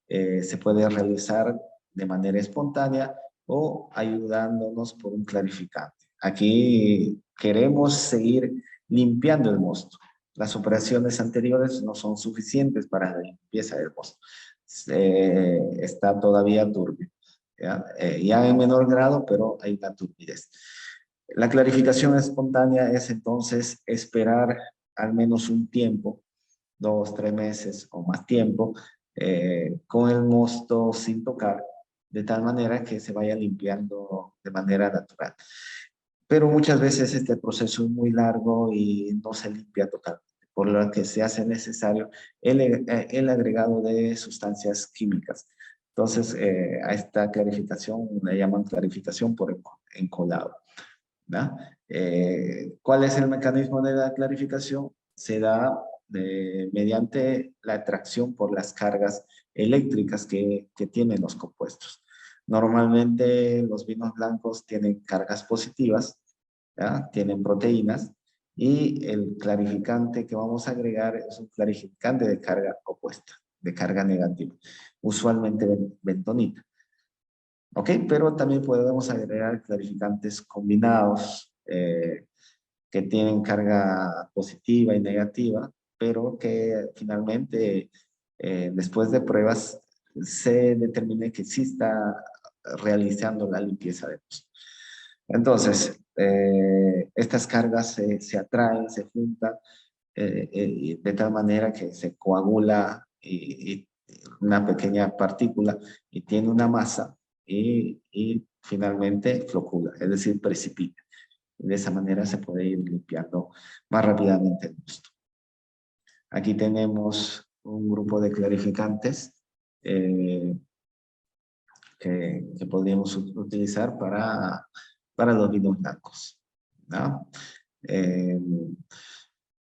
se puede realizar de manera espontánea o ayudándonos por un clarificante. Aquí queremos seguir limpiando el mosto. Las operaciones anteriores no son suficientes para la limpieza del mosto. Está todavía turbio. Ya en menor grado, pero hay una turbidez. La clarificación espontánea es entonces esperar al menos un tiempo, 2, 3 meses o más tiempo, con el mosto sin tocar, de tal manera que se vaya limpiando de manera natural. Pero muchas veces este proceso es muy largo y no se limpia totalmente, por lo que se hace necesario el agregado de sustancias químicas. Entonces, a esta clarificación la llaman clarificación por encolado, ¿no? ¿Cuál es el mecanismo de la clarificación? Se da mediante la atracción por las cargas eléctricas que tienen los compuestos. Normalmente los vinos blancos tienen cargas positivas, ¿ya? Tienen proteínas, y el clarificante que vamos a agregar es un clarificante de carga opuesta, de carga negativa, usualmente bentonita. ¿Ok? Pero también podemos agregar clarificantes combinados que tienen carga positiva y negativa, pero que finalmente, después de pruebas, se determine que sí está realizando la limpieza de los. Entonces, estas cargas se atraen, se juntan, de tal manera que se coagula y una pequeña partícula y tiene una masa y finalmente flocula, es decir, precipita. De esa manera se puede ir limpiando más rápidamente el mosto. Aquí tenemos un grupo de clarificantes que podríamos utilizar para los vinos blancos, ¿no?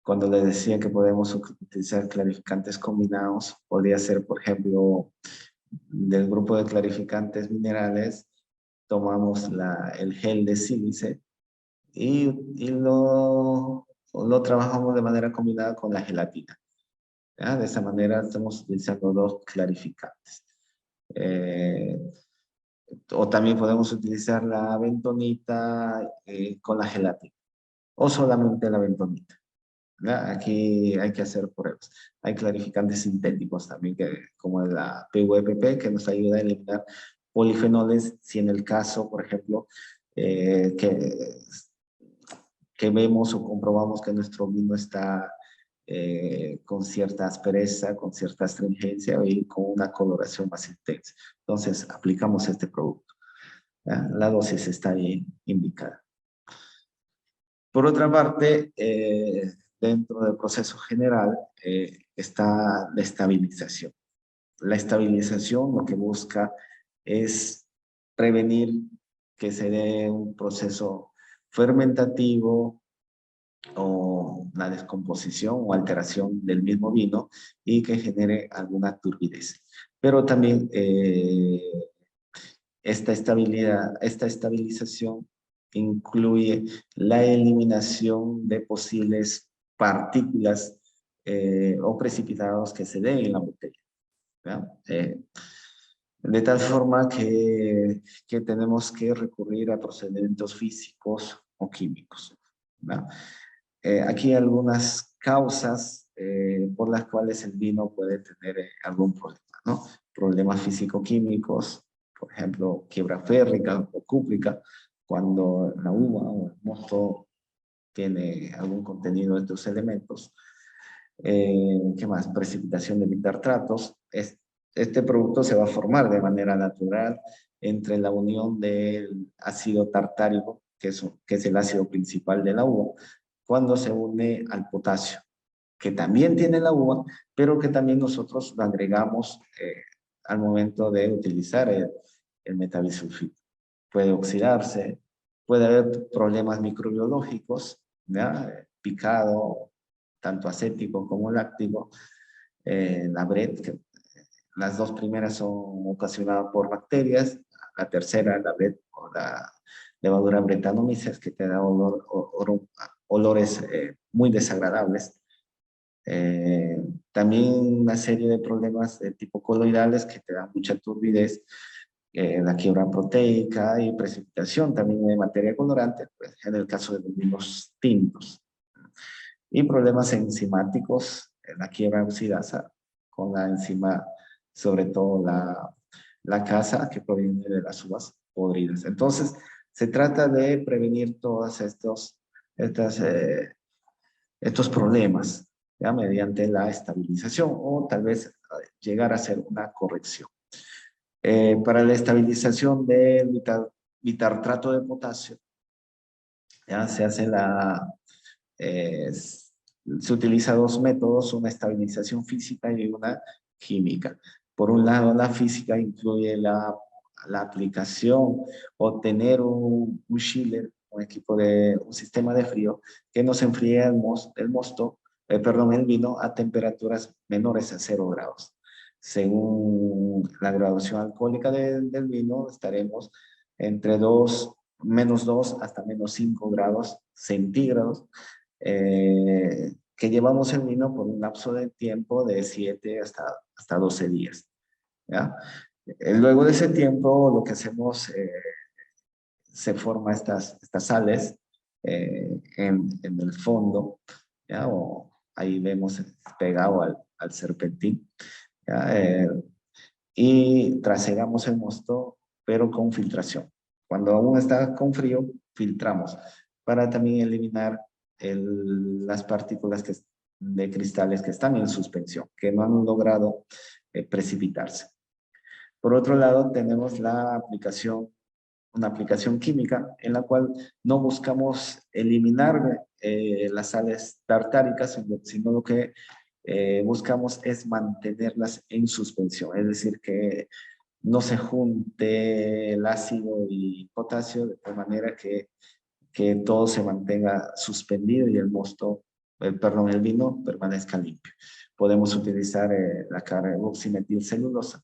Cuando les decía que podemos utilizar clarificantes combinados, podría ser, por ejemplo, del grupo de clarificantes minerales, tomamos el gel de sílice y lo trabajamos de manera combinada con la gelatina, ¿ya? De esa manera estamos utilizando 2 clarificantes. O también podemos utilizar la bentonita con la gelatina, o solamente la bentonita. ¿Ya? Aquí hay que hacer pruebas. Hay clarificantes sintéticos también, como la PUEPP, que nos ayuda a eliminar polifenoles, si en el caso, por ejemplo, eh, que, que vemos o comprobamos que nuestro vino está con cierta aspereza, con cierta astringencia y con una coloración más intensa. Entonces, aplicamos este producto. ¿Ya? La dosis está ahí indicada. Por otra parte, dentro del proceso general está la estabilización. La estabilización lo que busca es prevenir que se dé un proceso fermentativo o la descomposición o alteración del mismo vino y que genere alguna turbidez. Pero también esta estabilización incluye la eliminación de posibles partículas o precipitados que se den en la botella. De tal forma que tenemos que recurrir a procedimientos físicos o químicos. ¿No? Aquí hay algunas causas por las cuales el vino puede tener algún problema, ¿no? Problemas físico-químicos, por ejemplo, quiebra férrica o cúprica, cuando la uva o el mosto tiene algún contenido de estos elementos. ¿Qué más? Precipitación de bitartratos. Este producto se va a formar de manera natural entre la unión del ácido tartárico, que es el ácido principal de la uva, cuando se une al potasio, que también tiene la uva, pero que también nosotros lo agregamos al momento de utilizar el metabisulfito. Puede oxidarse, puede haber problemas microbiológicos, ¿ya? Picado, tanto acético como láctico, la BRET, que las dos primeras son ocasionadas por bacterias, la tercera, la BRET, o la levadura Brettanomyces, que te da olores muy desagradables. También una serie de problemas de tipo coloidales que te dan mucha turbidez, la quiebra proteica y precipitación también de materia colorante, pues, en el caso de los vinos tintos. Y problemas enzimáticos, la quiebra oxidasa con la enzima, sobre todo la casa que proviene de las uvas podridas. Entonces, se trata de prevenir todos estos problemas, ¿ya? Mediante la estabilización o tal vez llegar a hacer una corrección. Para la estabilización del bitartrato de potasio, ¿ya? Se utiliza dos métodos, una estabilización física y una química. Por un lado, la física incluye la aplicación o tener un chiller, un sistema de frío que nos enfríe el vino a temperaturas menores a 0 grados. Según la graduación alcohólica del vino, estaremos entre -2 hasta -5 grados centígrados, que llevamos el vino por un lapso de tiempo de 7 hasta 12 días. ¿Ya? Luego de ese tiempo, lo que hacemos, se forman estas sales en el fondo, ¿ya? O ahí vemos pegado al serpentín, ¿ya? Y trasegamos el mosto, pero con filtración. Cuando aún está con frío, filtramos para también eliminar las partículas de cristales que están en suspensión, que no han logrado precipitarse. Por otro lado, tenemos una aplicación química en la cual no buscamos eliminar las sales tartáricas, sino lo que buscamos es mantenerlas en suspensión, es decir, que no se junte el ácido y potasio de tal manera que todo se mantenga suspendido y el vino permanezca limpio. Podemos utilizar la carboximetilcelulosa,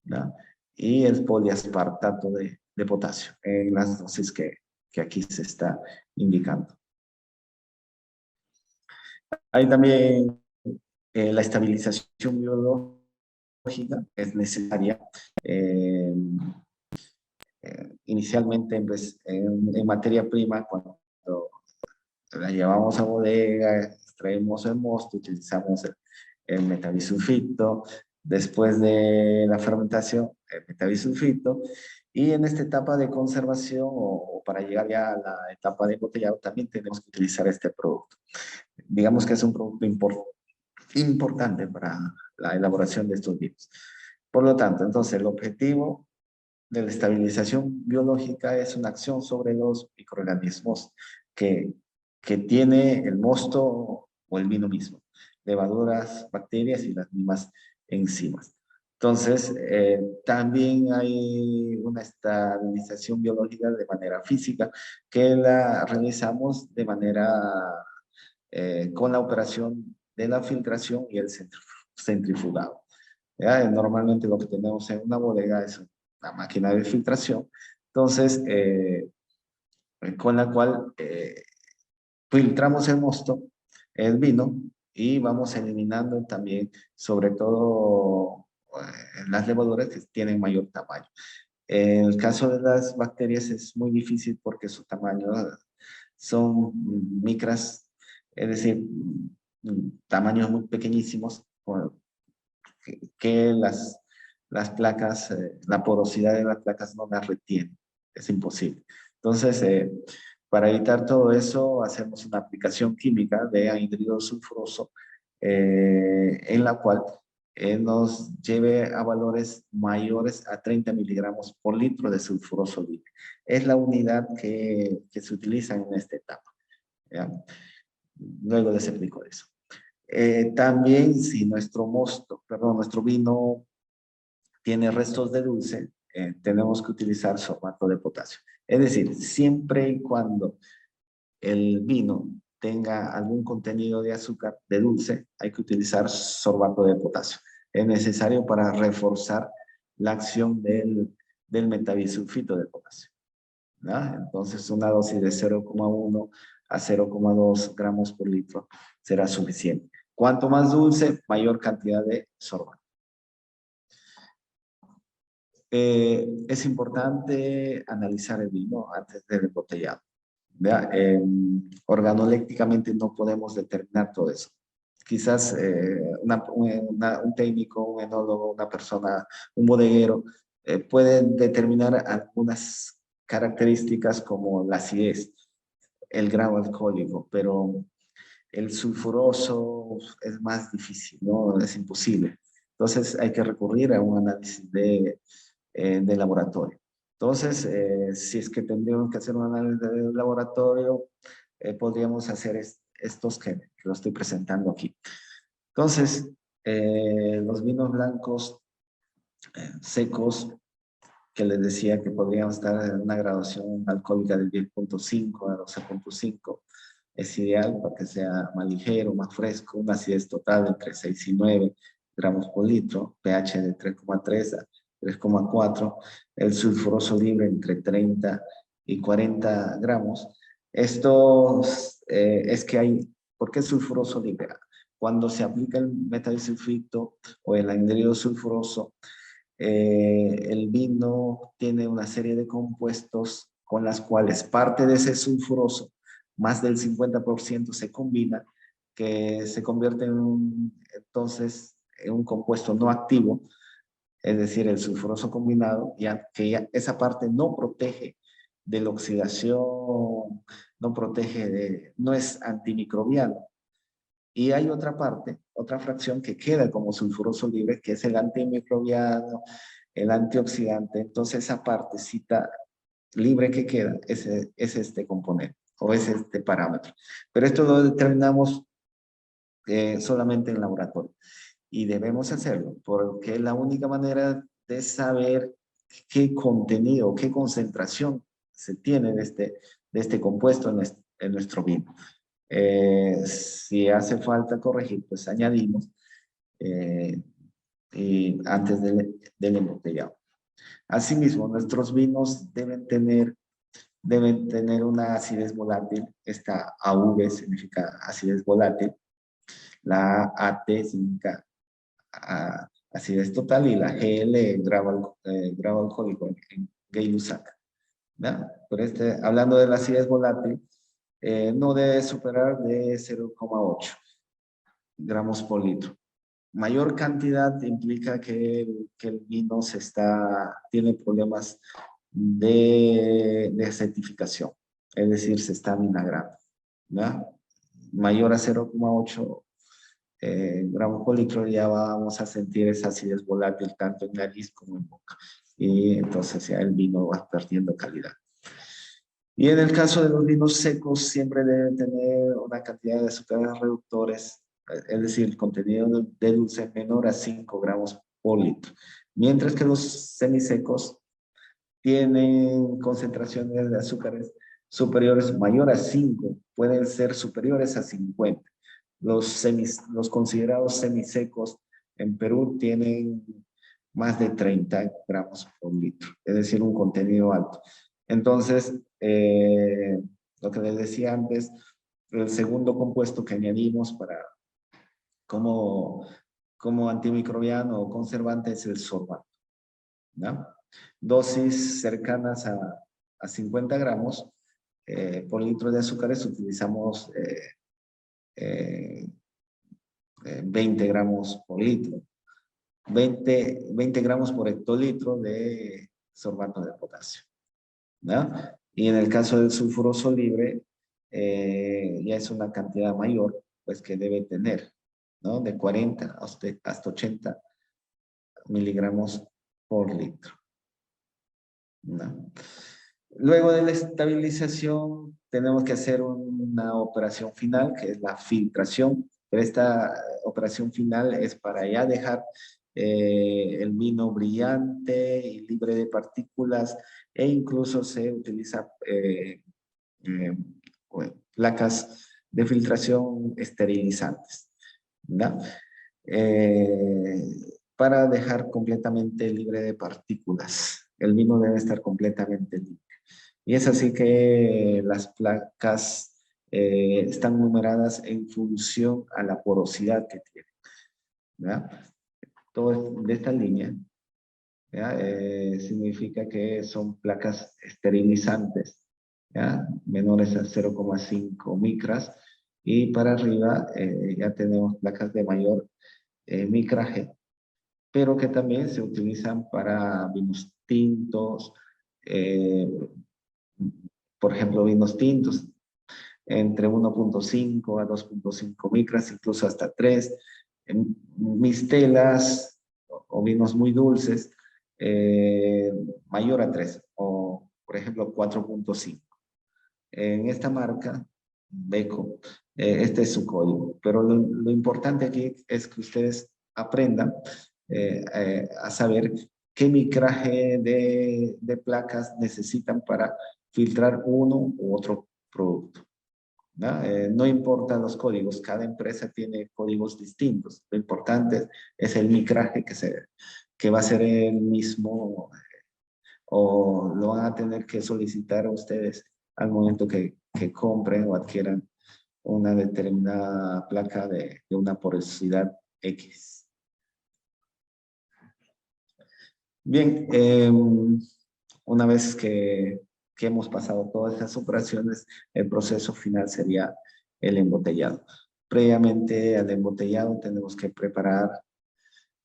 ¿no? Y el poliaspartato de potasio en las dosis que aquí se está indicando. Hay también la estabilización biológica es necesaria inicialmente en materia prima, cuando la llevamos a bodega, extraemos el mosto, utilizamos el metabisulfito, después de la fermentación, el metabisulfito, y en esta etapa de conservación o para llegar ya a la etapa de embotellado, también tenemos que utilizar este producto. Digamos que es un producto importante para la elaboración de estos vinos. Por lo tanto, entonces el objetivo de la estabilización biológica es una acción sobre los microorganismos que, que tiene el mosto o el vino mismo, levaduras, bacterias y las mismas enzimas. Entonces, también hay una estabilización biológica de manera física que la realizamos de manera con la operación de la filtración y el centrifugado. ¿Ya? Normalmente lo que tenemos en una bodega es una máquina de filtración, entonces, con la cual filtramos el mosto, el vino, y vamos eliminando también, sobre todo, las levaduras que tienen mayor tamaño. En el caso de las bacterias es muy difícil porque su tamaño son micras, es decir, tamaños muy pequeñísimos, que las placas, la porosidad de las placas no las retiene, es imposible. Entonces, para evitar todo eso, hacemos una aplicación química de anhídrido sulfuroso, en la cual nos lleve a valores mayores a 30 miligramos por litro de sulfuroso libre. Es la unidad que se utiliza en esta etapa. ¿Ya? Luego les explico eso. También si nuestro vino tiene restos de dulce, tenemos que utilizar sorbato de potasio. Es decir, siempre y cuando el vino tenga algún contenido de azúcar, de dulce, hay que utilizar sorbato de potasio. Es necesario para reforzar la acción del metabisulfito de potasio. ¿Ya? Entonces, una dosis de 0,1 a 0,2 gramos por litro será suficiente. Cuanto más dulce, mayor cantidad de sorbato. Es importante analizar el vino antes del embotellado. Organolépticamente no podemos determinar todo eso. Quizás un técnico, un enólogo, una persona, un bodeguero, pueden determinar algunas características como la acidez, el grado alcohólico, pero el sulfuroso es más difícil, ¿no? Es imposible. Entonces hay que recurrir a un análisis de laboratorio. Entonces, si es que tendríamos que hacer un análisis de laboratorio, podríamos hacer estos que lo estoy presentando aquí. Entonces, los vinos blancos secos, que les decía que podrían estar en una graduación alcohólica del 10,5 a 12,5, es ideal para que sea más ligero, más fresco, una acidez total entre 6 y 9 gramos por litro, pH de 3,3 a 3,4, el sulfuroso libre entre 30 y 40 gramos. Esto es que hay, ¿por qué sulfuroso libre? Cuando se aplica el metabisulfito o el anhídrido sulfuroso, el vino tiene una serie de compuestos con las cuales parte de ese sulfuroso, más del 50% se combina, que se convierte entonces en un compuesto no activo, es decir, el sulfuroso combinado, esa parte no protege de la oxidación, no es antimicrobiano. Y hay otra parte, otra fracción que queda como sulfuroso libre, que es el antimicrobiano, el antioxidante. Entonces esa partecita libre que queda es este componente o es este parámetro. Pero esto lo determinamos solamente en laboratorio. Y debemos hacerlo porque es la única manera de saber qué contenido, qué concentración se tiene de este compuesto en nuestro vino. Si hace falta corregir, pues añadimos y antes del embotellado. Asimismo, nuestros vinos deben tener una acidez volátil. Esta AV significa acidez volátil, la AT significa acidez total y la GL, grado alcohólico Gay-Lussac. Por hablando de la acidez volátil, no debe superar de 0,8 gramos por litro. Mayor cantidad implica que el vino tiene problemas de acidificación, es decir, se está vinagrando. Mayor a 0,8 gramos por litro ya vamos a sentir esa acidez volátil tanto en nariz como en boca. Y entonces ya el vino va perdiendo calidad. Y en el caso de los vinos secos siempre deben tener una cantidad de azúcares reductores, es decir, el contenido de dulce menor a 5 gramos por litro. Mientras que los semisecos tienen concentraciones de azúcares superiores, mayor a 5, pueden ser superiores a 50. Los considerados semisecos en Perú tienen más de 30 gramos por litro, es decir, un contenido alto. Entonces, lo que les decía antes, el segundo compuesto que añadimos como antimicrobiano o conservante es el sorbato, ¿no? Dosis cercanas a 50 gramos por litro de azúcares utilizamos 20 gramos por litro. 20 gramos por hectolitro de sorbato de potasio, ¿no? Y en el caso del sulfuroso libre, ya es una cantidad mayor, pues que debe tener, ¿no? De 40 hasta 80 miligramos por litro, ¿no? Luego de la estabilización, tenemos que hacer una operación final, que es la filtración. Pero esta operación final es para ya dejar el vino brillante y libre de partículas, e incluso se utiliza placas de filtración esterilizantes, ¿no? Para dejar completamente libre de partículas. El vino debe estar completamente libre. Y es así que las placas están numeradas en función a la porosidad que tienen, ¿verdad? Todo de esta línea, ¿ya? Significa que son placas esterilizantes, ¿ya? Menores a 0,5 micras, y para arriba ya tenemos placas de mayor micraje, pero que también se utilizan para vinos tintos, por ejemplo, vinos tintos entre 1,5 a 2,5 micras, incluso hasta 3. Mistelas o vinos muy dulces, mayor a 3, o por ejemplo 4,5. En esta marca, Beco, este es su código. Pero lo importante aquí es que ustedes aprendan a saber qué micraje de placas necesitan para filtrar uno u otro producto, ¿no? No importan los códigos, cada empresa tiene códigos distintos. Lo importante es el micraje que va a ser el mismo, o lo van a tener que solicitar a ustedes al momento que compren o adquieran una determinada placa de una porosidad X. Bien, una vez que hemos pasado todas estas operaciones, el proceso final sería el embotellado. Previamente al embotellado tenemos que preparar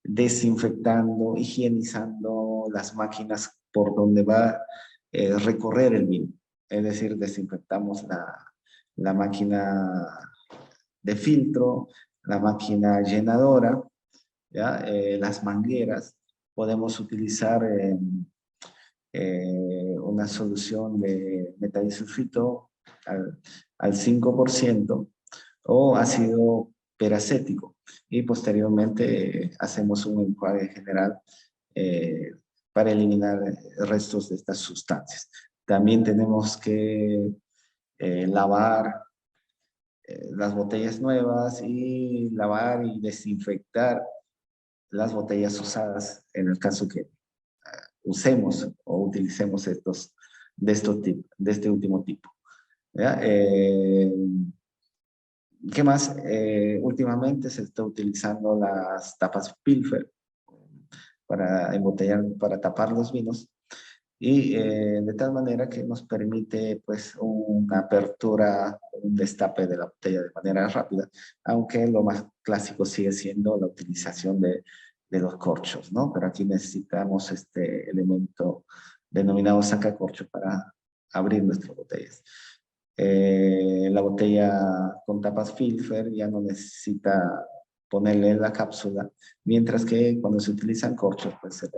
desinfectando, higienizando las máquinas por donde va a recorrer el vino. Es decir, desinfectamos la máquina de filtro, la máquina llenadora, ¿ya? Las mangueras. Podemos utilizar una solución de metadisulfito al 5% o ácido peracético, y posteriormente hacemos un enjuague general para eliminar restos de estas sustancias. También tenemos que lavar las botellas nuevas y lavar y desinfectar las botellas usadas en el caso que usemos o utilicemos de este último tipo, ¿ya? ¿Qué más? Últimamente se está utilizando las tapas Pilfer para embotellar, para tapar los vinos. y de tal manera que nos permite pues una apertura, un destape de la botella de manera rápida, aunque lo más clásico sigue siendo la utilización de los corchos, ¿no? Pero aquí necesitamos este elemento denominado sacacorcho para abrir nuestras botellas. La botella con tapas Filfer ya no necesita ponerle la cápsula, mientras que cuando se utilizan corchos, pues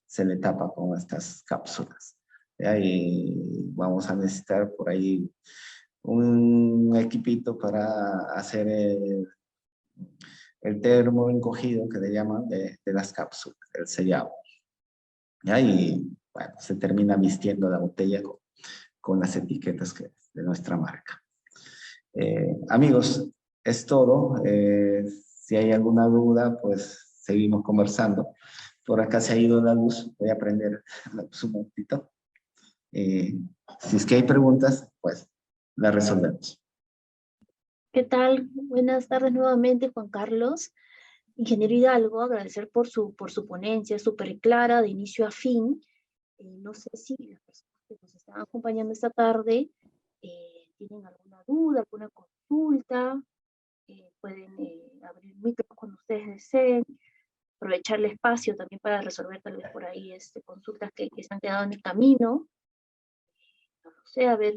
se le tapa con estas cápsulas. ¿Ya? Y vamos a necesitar por ahí un equipito para hacer el termo encogido que le llaman de las cápsulas, el sellado. ¿Ya? Y bueno, se termina vistiendo la botella con las etiquetas de nuestra marca. Amigos, es todo. Si hay alguna duda, pues seguimos conversando. Por acá se ha ido la luz. Voy a prender la luz un momentito. Si es que hay preguntas, pues las resolvemos. ¿Qué tal? Buenas tardes nuevamente, Juan Carlos. Ingeniero Hidalgo, agradecer por su ponencia súper clara de inicio a fin. No sé si las personas que nos están acompañando esta tarde tienen alguna duda, alguna consulta. Pueden abrir el micro cuando ustedes deseen, aprovechar el espacio también para resolver tal vez por ahí consultas que se han quedado en el camino. No lo sé, a ver,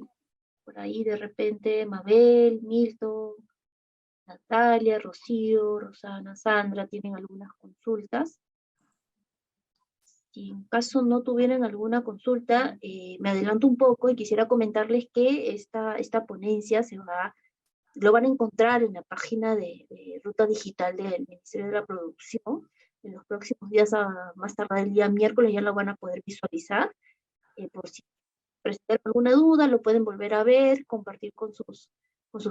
por ahí de repente Mabel, Milton, Natalia, Rocío, Rosana, Sandra, tienen algunas consultas. Si en caso no tuvieran alguna consulta, me adelanto un poco y quisiera comentarles que esta ponencia lo van a encontrar en la página de Ruta Digital del Ministerio de la Producción. En los próximos días, más tarde el día miércoles, ya lo van a poder visualizar. Por si presentan alguna duda, lo pueden volver a ver, compartir con sus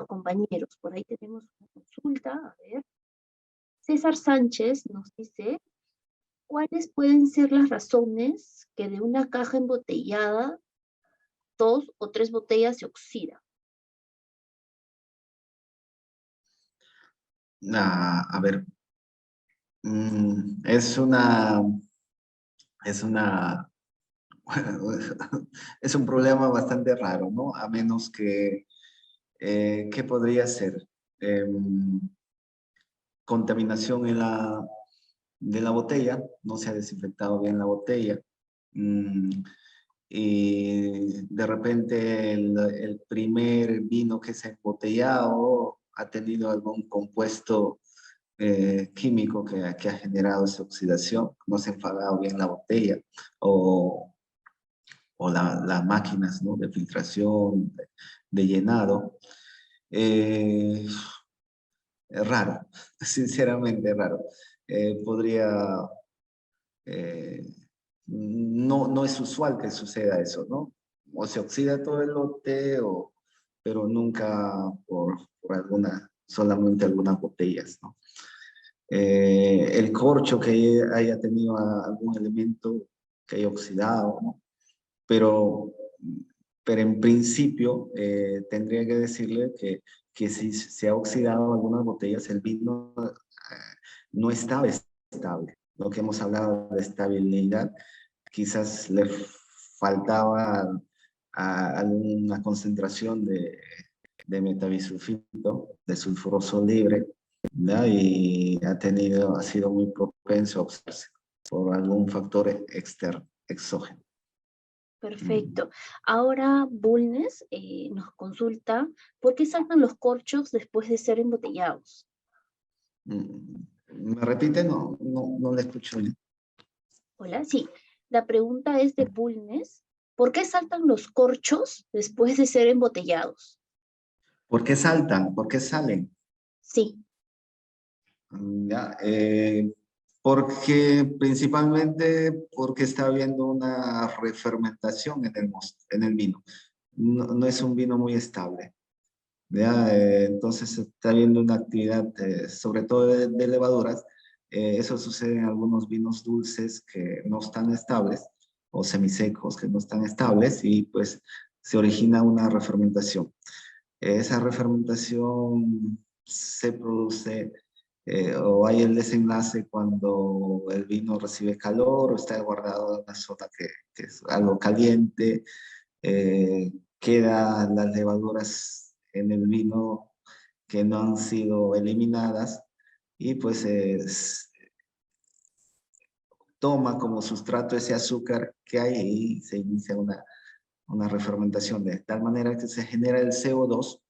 compañeros. Por ahí tenemos una consulta, a ver. César Sánchez nos dice, ¿cuáles pueden ser las razones que de una caja embotellada 2 o 3 botellas se oxida? A ver, es una, es un problema bastante raro, ¿no? A menos que, ¿qué podría ser? Contaminación de la botella, no se ha desinfectado bien la botella, y de repente el primer vino que se ha embotellado ha tenido algún compuesto químico que ha generado esa oxidación, no se ha enfadado bien la botella, o las máquinas, ¿no?, de filtración, de llenado. Es raro, sinceramente raro. Podría... no es usual que suceda eso, ¿no? O se oxida todo el lote, pero nunca por solamente algunas botellas, ¿no? El corcho que haya tenido algún elemento que haya oxidado, ¿no? Pero en principio tendría que decirle que si se ha oxidado algunas botellas, el vino no estaba estable. Lo que hemos hablado de estabilidad, quizás le faltaba alguna concentración de metabisulfito, de sulfuroso libre, ¿ya? Y ha sido muy propenso a oxidarse por algún factor externo, exógeno. Perfecto. Ahora Bulnes nos consulta, ¿por qué saltan los corchos después de ser embotellados? ¿Me repite? No le escucho bien. Hola, sí. La pregunta es de Bulnes, ¿por qué saltan los corchos después de ser embotellados? ¿Por qué saltan? ¿Por qué salen? Sí. Ya, principalmente porque está habiendo una refermentación en el vino. No es un vino muy estable. ¿Ya? Entonces está habiendo una actividad, sobre todo de levaduras. Eso sucede en algunos vinos dulces que no están estables, o semisecos que no están estables, y pues se origina una refermentación. Esa refermentación se produce o hay el desenlace cuando el vino recibe calor o está guardado en una zona que es algo caliente, quedan las levaduras en el vino que no han sido eliminadas y pues toma como sustrato ese azúcar que hay y se inicia una refermentación de tal manera que se genera el CO2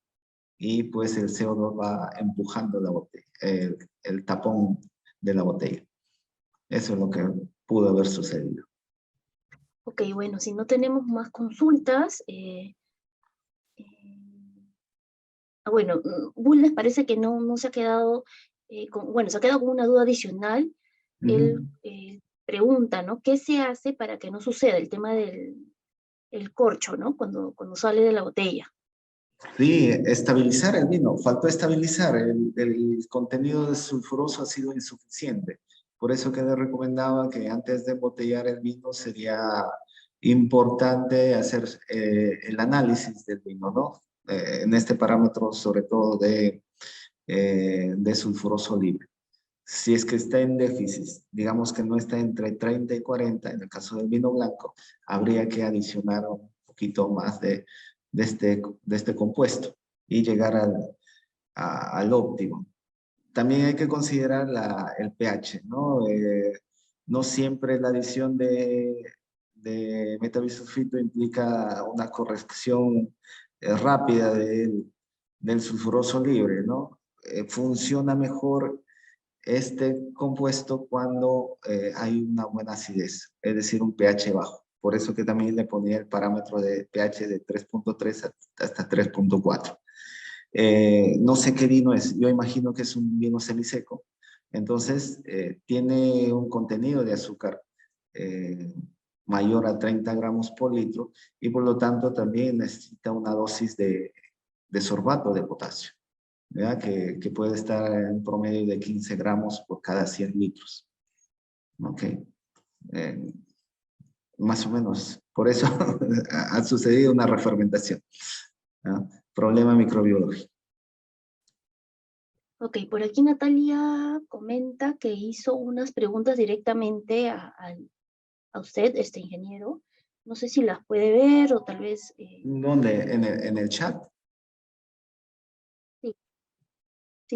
y pues el CO2 va empujando la botella, el tapón de la botella. Eso es lo que pudo haber sucedido. Ok, bueno, si no tenemos más consultas, bueno, Bulnes parece que no se ha quedado, bueno, se ha quedado con una duda adicional. Él pregunta, ¿no? ¿Qué se hace para que no suceda el tema del el corcho, ¿no? Cuando sale de la botella. Sí, estabilizar el vino. Faltó estabilizar. El contenido de sulfuroso ha sido insuficiente. Por eso que le recomendaba que antes de embotellar el vino sería importante hacer el análisis del vino, ¿no? En este parámetro, sobre todo de sulfuroso libre. Si es que está en déficit, digamos que no está entre 30 y 40, en el caso del vino blanco, habría que adicionar un poquito más de este compuesto y llegar al óptimo. También hay que considerar el pH, ¿no? No siempre la adición de metabisulfito implica una corrección rápida del sulfuroso libre, ¿no? Funciona mejor este compuesto cuando hay una buena acidez, es decir, un pH bajo. Por eso que también le ponía el parámetro de pH de 3.3 hasta 3.4. No sé qué vino es, yo imagino que es un vino semiseco. Entonces, tiene un contenido de azúcar mayor a 30 gramos por litro y por lo tanto también necesita una dosis de sorbato de potasio. ¿Verdad? Que puede estar en promedio de 15 gramos por cada 100 litros. ¿Ok? Más o menos. Por eso ha sucedido una refermentación. ¿No? Problema microbiológico. Ok, por aquí Natalia comenta que hizo unas preguntas directamente a usted, este ingeniero. No sé si las puede ver o tal vez... ¿Dónde? ¿En el chat?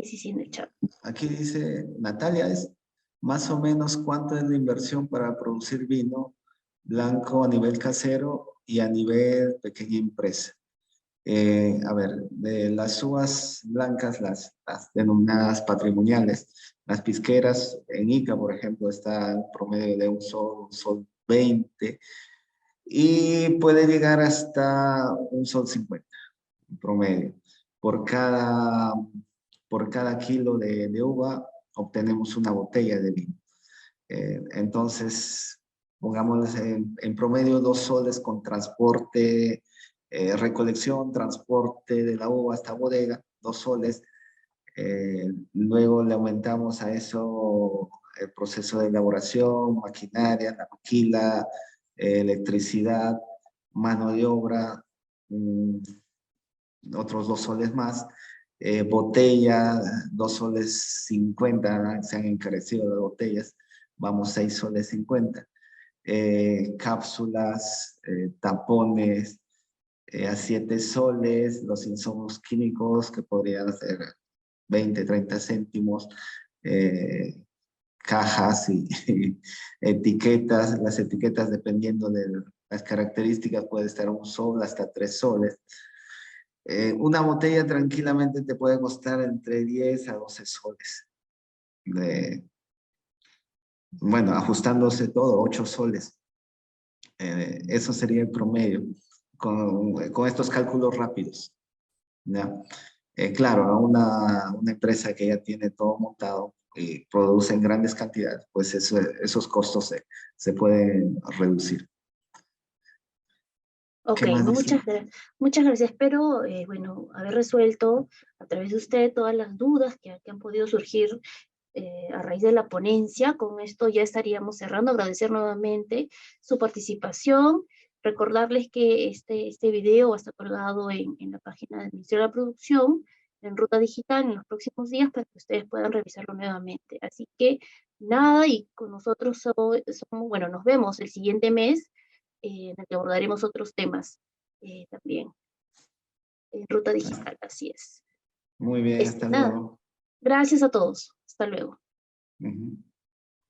sí, en el chat. Aquí dice, Natalia, es más o menos cuánto es la inversión para producir vino blanco a nivel casero y a nivel pequeña empresa. A ver, de las uvas blancas, las denominadas patrimoniales, las pisqueras, en Ica, por ejemplo, está en promedio de un sol 20, y puede llegar hasta un sol 50, en promedio. Por cada, por cada kilo de uva obtenemos una botella de vino. Entonces, pongamos en promedio 2 soles con transporte, recolección, transporte de la uva hasta bodega, 2 soles. Luego le aumentamos a eso el proceso de elaboración, maquinaria, la maquila, electricidad, mano de obra, otros 2 soles más. Botella, 2 soles 50, se han encarecido las botellas, vamos 6 soles 50. Cápsulas, tapones, a 7 soles, los insumos químicos que podrían ser 20, 30 céntimos, cajas y etiquetas, las etiquetas dependiendo de las características puede estar 1 sol hasta 3 soles. Una botella tranquilamente te puede costar entre 10 a 12 soles. Bueno, ajustándose todo, 8 soles. Eso sería el promedio con estos cálculos rápidos. ¿Ya? Claro, una empresa que ya tiene todo montado y produce en grandes cantidades, pues esos costos se pueden reducir. Ok, ¿Qué más dice? muchas gracias. Espero, bueno, haber resuelto a través de usted todas las dudas que han podido surgir a raíz de la ponencia. Con esto ya estaríamos cerrando. Agradecer nuevamente su participación. Recordarles que este video va a estar colgado en la página del Ministerio de la Producción en Ruta Digital en los próximos días para que ustedes puedan revisarlo nuevamente. Así que nada, y con nosotros bueno, nos vemos el siguiente mes, en el que abordaremos otros temas también en Ruta Digital, así es. Muy bien, hasta Nada, luego. gracias a todos. Hasta luego. Ujú.